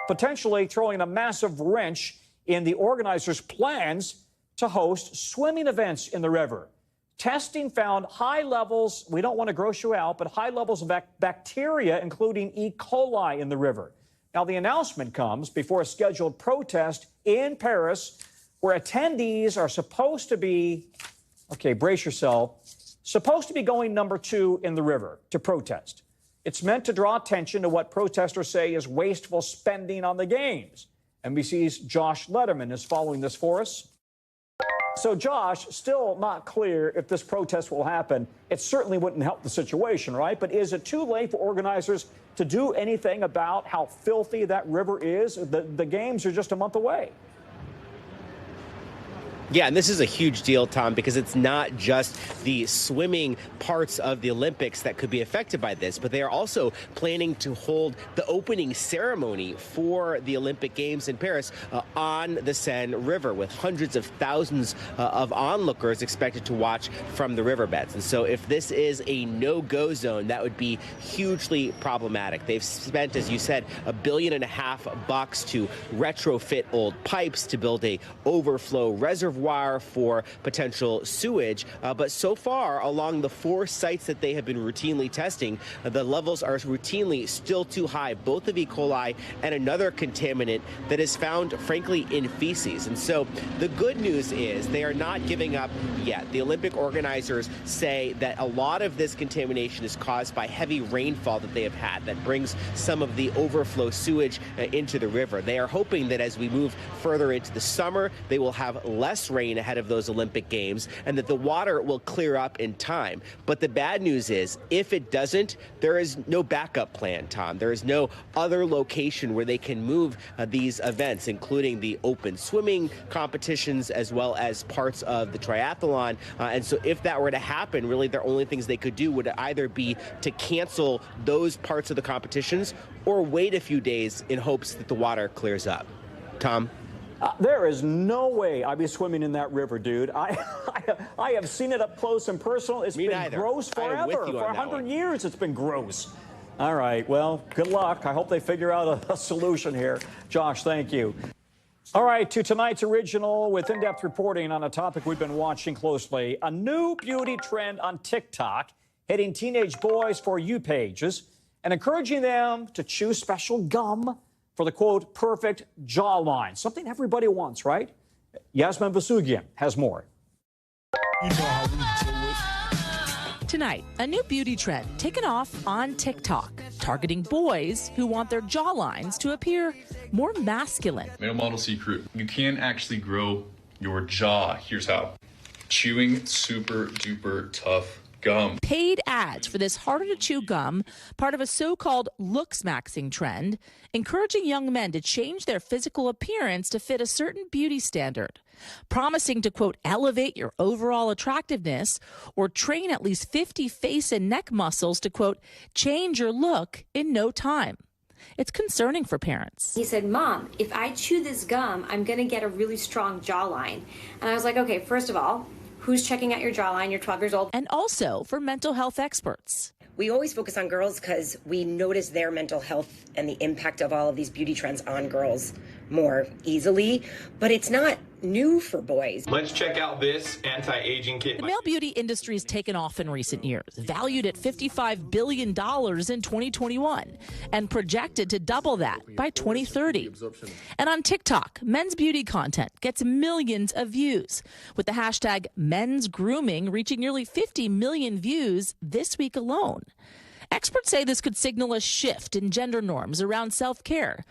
potentially throwing a massive wrench in the organizers' plans to host swimming events in the river. Testing found high levels, we don't want to gross you out, but high levels of bacteria, including E. coli in the river. Now, the announcement comes before a scheduled protest in Paris where attendees are supposed to be, okay, brace yourself, supposed to be going number 2 in the river to protest. It's meant to draw attention to what protesters say is wasteful spending on the games. NBC's Josh Letterman is following this for us. So, Josh, still not clear if this protest will happen. It certainly wouldn't help the situation, right? But is it too late for organizers to do anything about how filthy that river is? The games are just a month away. Yeah, and this is a huge deal, Tom, because it's not just the swimming parts of the Olympics that could be affected by this, but they are also planning to hold the opening ceremony for the Olympic Games in Paris on the Seine River, with hundreds of thousands of onlookers expected to watch from the riverbeds. And so if this is a no-go zone, that would be hugely problematic. They've spent, as you said, $1.5 billion to retrofit old pipes, to build a overflow reservoir reservoir for potential sewage. But so far, along the 4 sites that they have been routinely testing, the levels are routinely still too high, both of E. coli and another contaminant that is found, frankly, in feces. And so the good news is they are not giving up yet. The Olympic organizers say that a lot of this contamination is caused by heavy rainfall that they have had that brings some of the overflow sewage into the river. They are hoping that as we move further into the summer, they will have less rain ahead of those Olympic Games and that the water will clear up in time. But the bad news is, if it doesn't, there is no backup plan, Tom. There is no other location where they can move these events, including the open swimming competitions as well as parts of the triathlon. And so if that were to happen, really the only things they could do would either be to cancel those parts of the competitions or wait a few days in hopes that the water clears up. Tom? There is no way I'd be swimming in that river, dude. I have seen it up close and personal. It's been gross forever. For 100 years, it's been gross. All right, well, good luck. I hope they figure out a solution here. Josh, thank you. All right, to tonight's original with in-depth reporting on a topic we've been watching closely. A new beauty trend on TikTok hitting teenage boys For You pages and encouraging them to choose special gum for the, quote, perfect jawline. Something everybody wants, right? Yasmin Vasugian has more. You know how we do it. Tonight, a new beauty trend taken off on TikTok, targeting boys who want their jawlines to appear more masculine. Male model secret. You can actually grow your jaw. Here's how. Chewing super duper tough gum. Paid ads for this harder to chew gum, part of a so-called looks maxing trend, encouraging young men to change their physical appearance to fit a certain beauty standard, promising to, quote, elevate your overall attractiveness or train at least 50 face and neck muscles to, quote, change your look in no time. It's concerning for parents. He said, Mom, if I chew this gum, I'm going to get a really strong jawline. And I was like, okay, first of all, who's checking out your jawline? You're 12 years old. And also for mental health experts. We always focus on girls because we notice their mental health and the impact of all of these beauty trends on girls more easily, but it's not new for boys. Let's check out this anti-aging kit. The male beauty industry has taken off in recent years, valued at $55 billion in 2021 and projected to double that by 2030. And on TikTok, men's beauty content gets millions of views, with the hashtag men's grooming reaching nearly 50 million views this week alone. Experts say this could signal a shift in gender norms around self-care.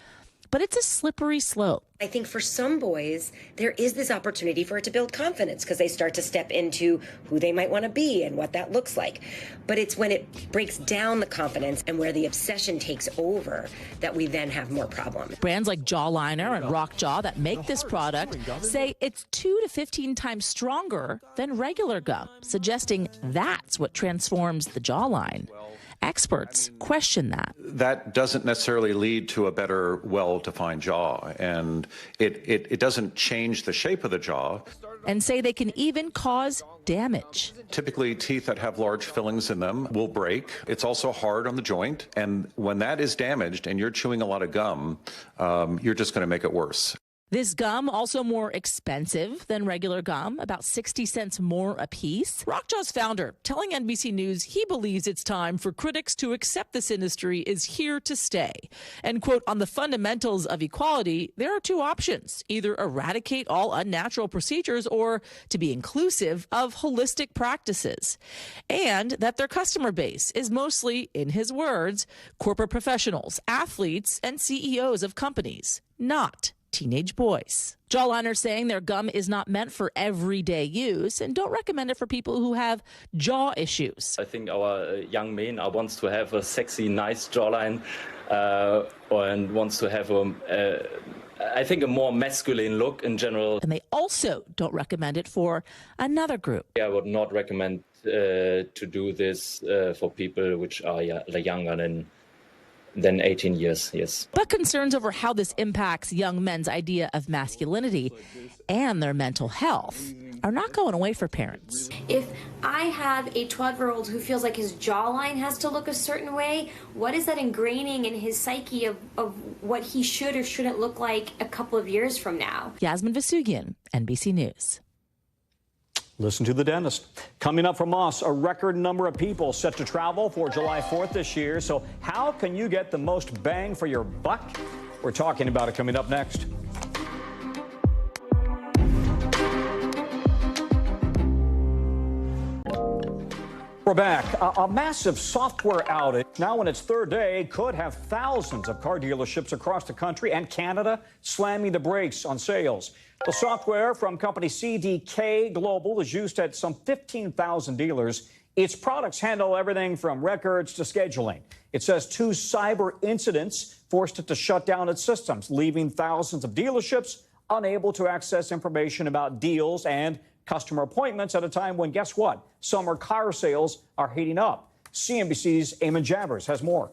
But it's a slippery slope. I think for some boys, there is this opportunity for it to build confidence because they start to step into who they might want to be and what that looks like. But it's when it breaks down the confidence and where the obsession takes over that we then have more problems. Brands like Jawliner and Rockjaw that make this product say it's 2 to 15 times stronger than regular gum, suggesting that's what transforms the jawline. Experts question that. That doesn't necessarily lead to a better, well-defined jaw, and it doesn't change the shape of the jaw. And say they can even cause damage. Typically, teeth that have large fillings in them will break. It's also hard on the joint, and when that is damaged and you're chewing a lot of gum, you're just going to make it worse. This gum also more expensive than regular gum, about 60 cents more a piece. Rockjaw's founder telling NBC News he believes it's time for critics to accept this industry is here to stay. And, quote, on the fundamentals of equality, there are two options, either eradicate all unnatural procedures or to be inclusive of holistic practices. And that their customer base is mostly, in his words, corporate professionals, athletes, and CEOs of companies, not teenage boys. Jawliners saying their gum is not meant for everyday use and don't recommend it for people who have jaw issues. I think our young men wants to have a sexy, nice jawline and wants to have I think a more masculine look in general. And they also don't recommend it for another group. I would not recommend to do this for people which are younger than 18 years, yes. But concerns over how this impacts young men's idea of masculinity and their mental health are not going away for parents. If I have a 12-year-old who feels like his jawline has to look a certain way, what is that ingraining in his psyche of what he should or shouldn't look like a couple of years from now? Yasmin Vasugian, NBC News. Listen to the dentist. Coming up from us, a record number of people set to travel for July 4th this year. So how can you get the most bang for your buck? We're talking about it coming up next. We're back. A massive software outage now in its third day could have thousands of car dealerships across the country and Canada slamming the brakes on sales. The software from company CDK Global is used at some 15,000 dealers. Its products handle everything from records to scheduling. It says 2 cyber incidents forced it to shut down its systems, leaving thousands of dealerships unable to access information about deals and customer appointments at a time when, guess what? Summer car sales are heating up. CNBC's Eamon Javers has more.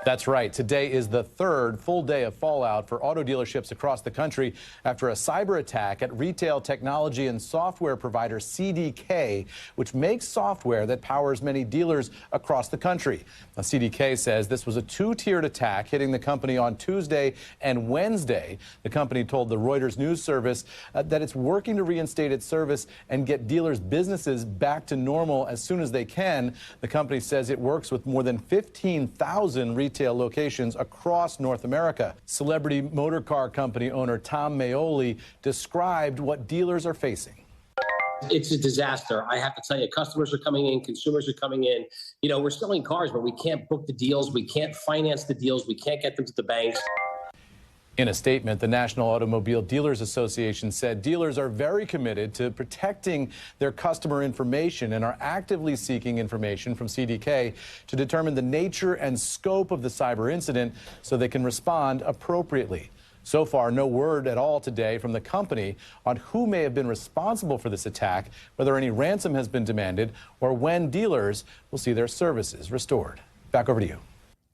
That's right. Today is the third full day of fallout for auto dealerships across the country after a cyber attack at retail technology and software provider CDK, which makes software that powers many dealers across the country. Now, CDK says this was a 2-tiered attack hitting the company on Tuesday and Wednesday. The company told the Reuters news service that it's working to reinstate its service and get dealers' businesses back to normal as soon as they can. The company says it works with more than 15,000 retail locations across North America. Celebrity motor car company owner Tom Maioli described what dealers are facing. It's a disaster. I have to tell you, customers are coming in, consumers are coming in. You know, we're selling cars, but we can't book the deals. We can't finance the deals. We can't get them to the banks. In a statement, the National Automobile Dealers Association said dealers are very committed to protecting their customer information and are actively seeking information from CDK to determine the nature and scope of the cyber incident so they can respond appropriately. So far, no word at all today from the company on who may have been responsible for this attack, whether any ransom has been demanded, or when dealers will see their services restored. Back over to you.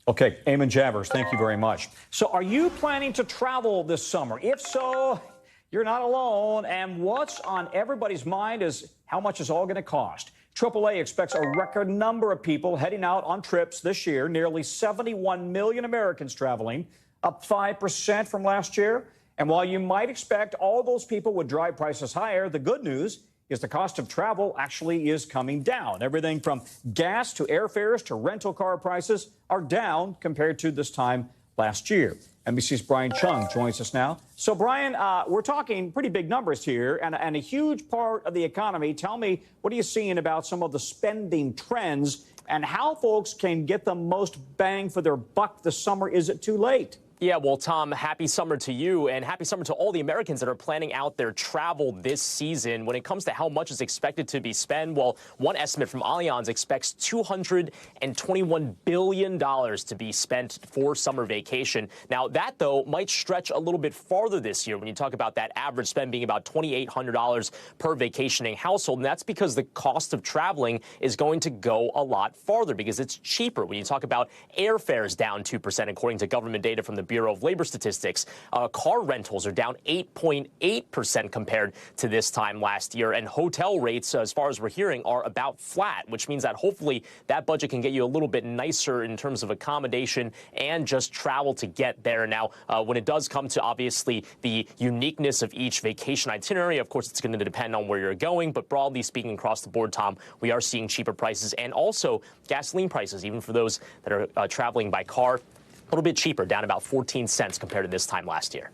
Okay, Eamon Javers, thank you very much. So are you planning to travel this summer? If so, you're not alone. And what's on everybody's mind is how much is all going to cost. AAA expects a record number of people heading out on trips this year, nearly 71 million Americans traveling, up 5% from last year. And while you might expect all those people would drive prices higher, the good news is the cost of travel actually is coming down. Everything from gas to airfares to rental car prices are down compared to this time last year. NBC's Brian Chung joins us now. So, Brian, we're talking pretty big numbers here and a huge part of the economy. Tell me, what are you seeing about some of the spending trends and how folks can get the most bang for their buck this summer? Is it too late? Yeah, well, Tom, happy summer to you and happy summer to all the Americans that are planning out their travel this season. When it comes to how much is expected to be spent, well, one estimate from Allianz expects $221 billion to be spent for summer vacation. Now, that, though, might stretch a little bit farther this year when you talk about that average spend being about $2,800 per vacationing household. And that's because the cost of traveling is going to go a lot farther because it's cheaper. When you talk about airfares down 2%, according to government data from the Bureau of Labor Statistics, car rentals are down 8.8% compared to this time last year. And hotel rates, as far as we're hearing, are about flat, which means that hopefully that budget can get you a little bit nicer in terms of accommodation and just travel to get there. Now, when it does come to obviously the uniqueness of each vacation itinerary, of course, it's going to depend on where you're going. But broadly speaking, across the board, Tom, we are seeing cheaper prices and also gasoline prices, even for those that are traveling by car. A little bit cheaper, down about 14 cents compared to this time last year.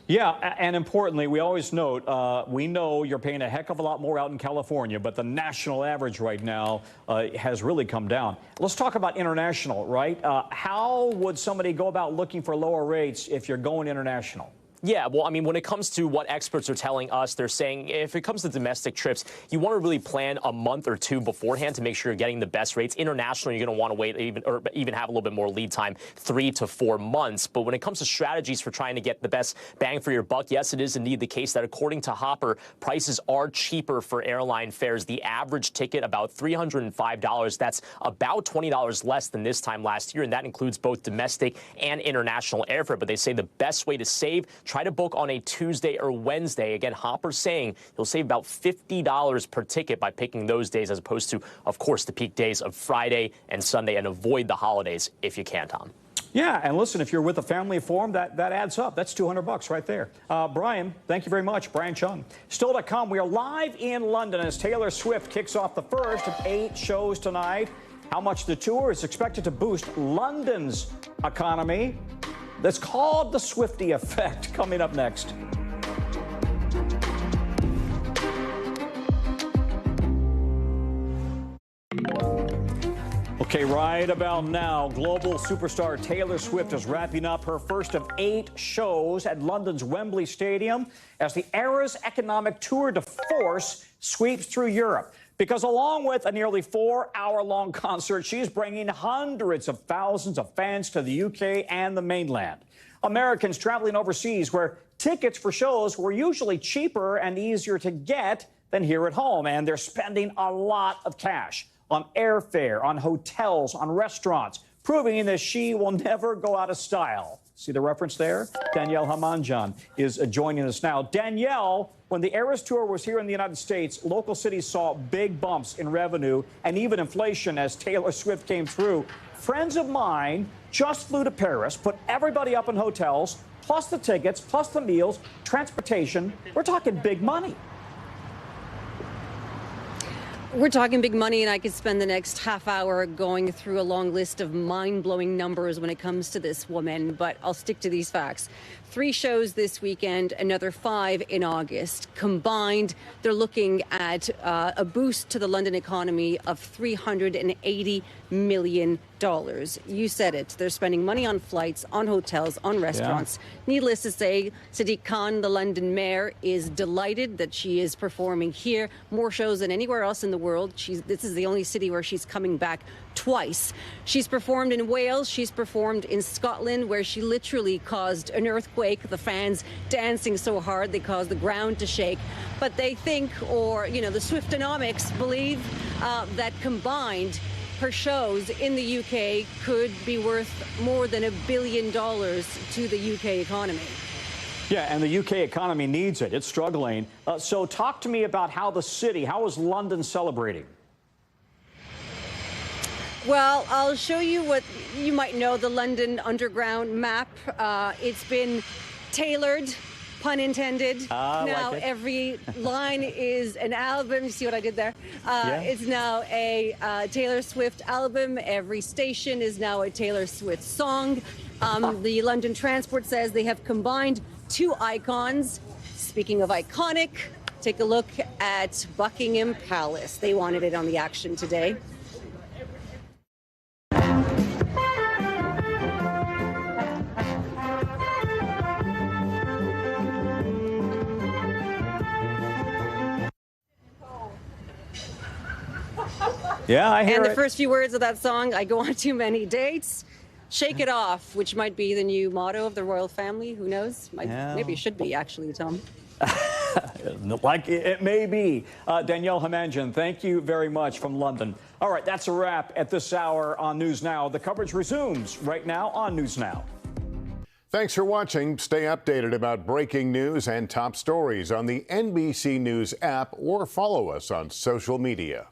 Yeah, and importantly, we always note, we know you're paying a heck of a lot more out in California, but the national average right now has really come down. Let's talk about international, right? How would somebody go about looking for lower rates if you're going international? Yeah, well, I mean, when it comes to what experts are telling us, they're saying if it comes to domestic trips, you want to really plan a month or two beforehand to make sure you're getting the best rates. Internationally, you're going to want to wait even have a little bit more lead time, 3 to 4 months. But when it comes to strategies for trying to get the best bang for your buck, yes, it is indeed the case that according to Hopper, prices are cheaper for airline fares. The average ticket about $305. That's about $20 less than this time last year, and that includes both domestic and international airfare. But they say the best way to save, try to book on a Tuesday or Wednesday. Again, Hopper's saying you'll save about $50 per ticket by picking those days as opposed to, of course, the peak days of Friday and Sunday, and avoid the holidays if you can, Tom. Yeah, and listen, if you're with a family of four, that adds up. That's $200 right there. Brian, thank you very much. Brian Chung. Still to come, we are live in London as Taylor Swift kicks off the first of 8 shows tonight. How much the tour is expected to boost London's economy. That's called the Swiftie effect. Coming up next. Okay, right about now, global superstar Taylor Swift is wrapping up her first of 8 shows at London's Wembley Stadium as the Eras economic tour de force sweeps through Europe. Because along with a nearly 4-hour-long concert, she's bringing hundreds of thousands of fans to the UK and the mainland. Americans traveling overseas where tickets for shows were usually cheaper and easier to get than here at home, and they're spending a lot of cash on airfare, on hotels, on restaurants, proving that she will never go out of style. See the reference there? Danielle Hamanjan is joining us now. Danielle, when the Eras Tour was here in the United States, local cities saw big bumps in revenue and even inflation as Taylor Swift came through. Friends of mine just flew to Paris, put everybody up in hotels, plus the tickets, plus the meals, transportation. We're talking big money. We're talking big money, and I could spend the next half hour going through a long list of mind-blowing numbers when it comes to this woman, but I'll stick to these facts. 3 shows this weekend, another 5 in August. Combined, they're looking at a boost to the London economy of $380 million. You said it. They're spending money on flights, on hotels, on restaurants. Yeah. Needless to say, Sadiq Khan, the London mayor, is delighted that she is performing here. More shows than anywhere else in the world. This is the only city where she's coming back twice. She's performed in Wales. She's performed in Scotland, where she literally caused an earthquake. The fans dancing so hard they caused the ground to shake. But they think, or, the Swiftonomics believe that combined, her shows in the UK could be worth more than $1 billion to the UK economy. Yeah, and the UK economy needs it. It's struggling. So talk to me about how is London celebrating? Well, I'll show you what you might know, the London Underground map. It's been tailored, pun intended. Now like every line is an album. You see what I did there? It's now a Taylor Swift album. Every station is now a Taylor Swift song. The London Transport says they have combined 2 icons. Speaking of iconic, take a look at Buckingham Palace. They wanted it on the action today. Yeah, I hear it. And the first few words of that song, I go on too many dates. Shake it off, which might be the new motto of the royal family. Who knows? Maybe it should be, actually, Tom. Like it may be. Danielle Hamanjan, thank you very much from London. All right, that's a wrap at this hour on News Now. The coverage resumes right now on News Now. Thanks for watching. Stay updated about breaking news and top stories on the NBC News app or follow us on social media.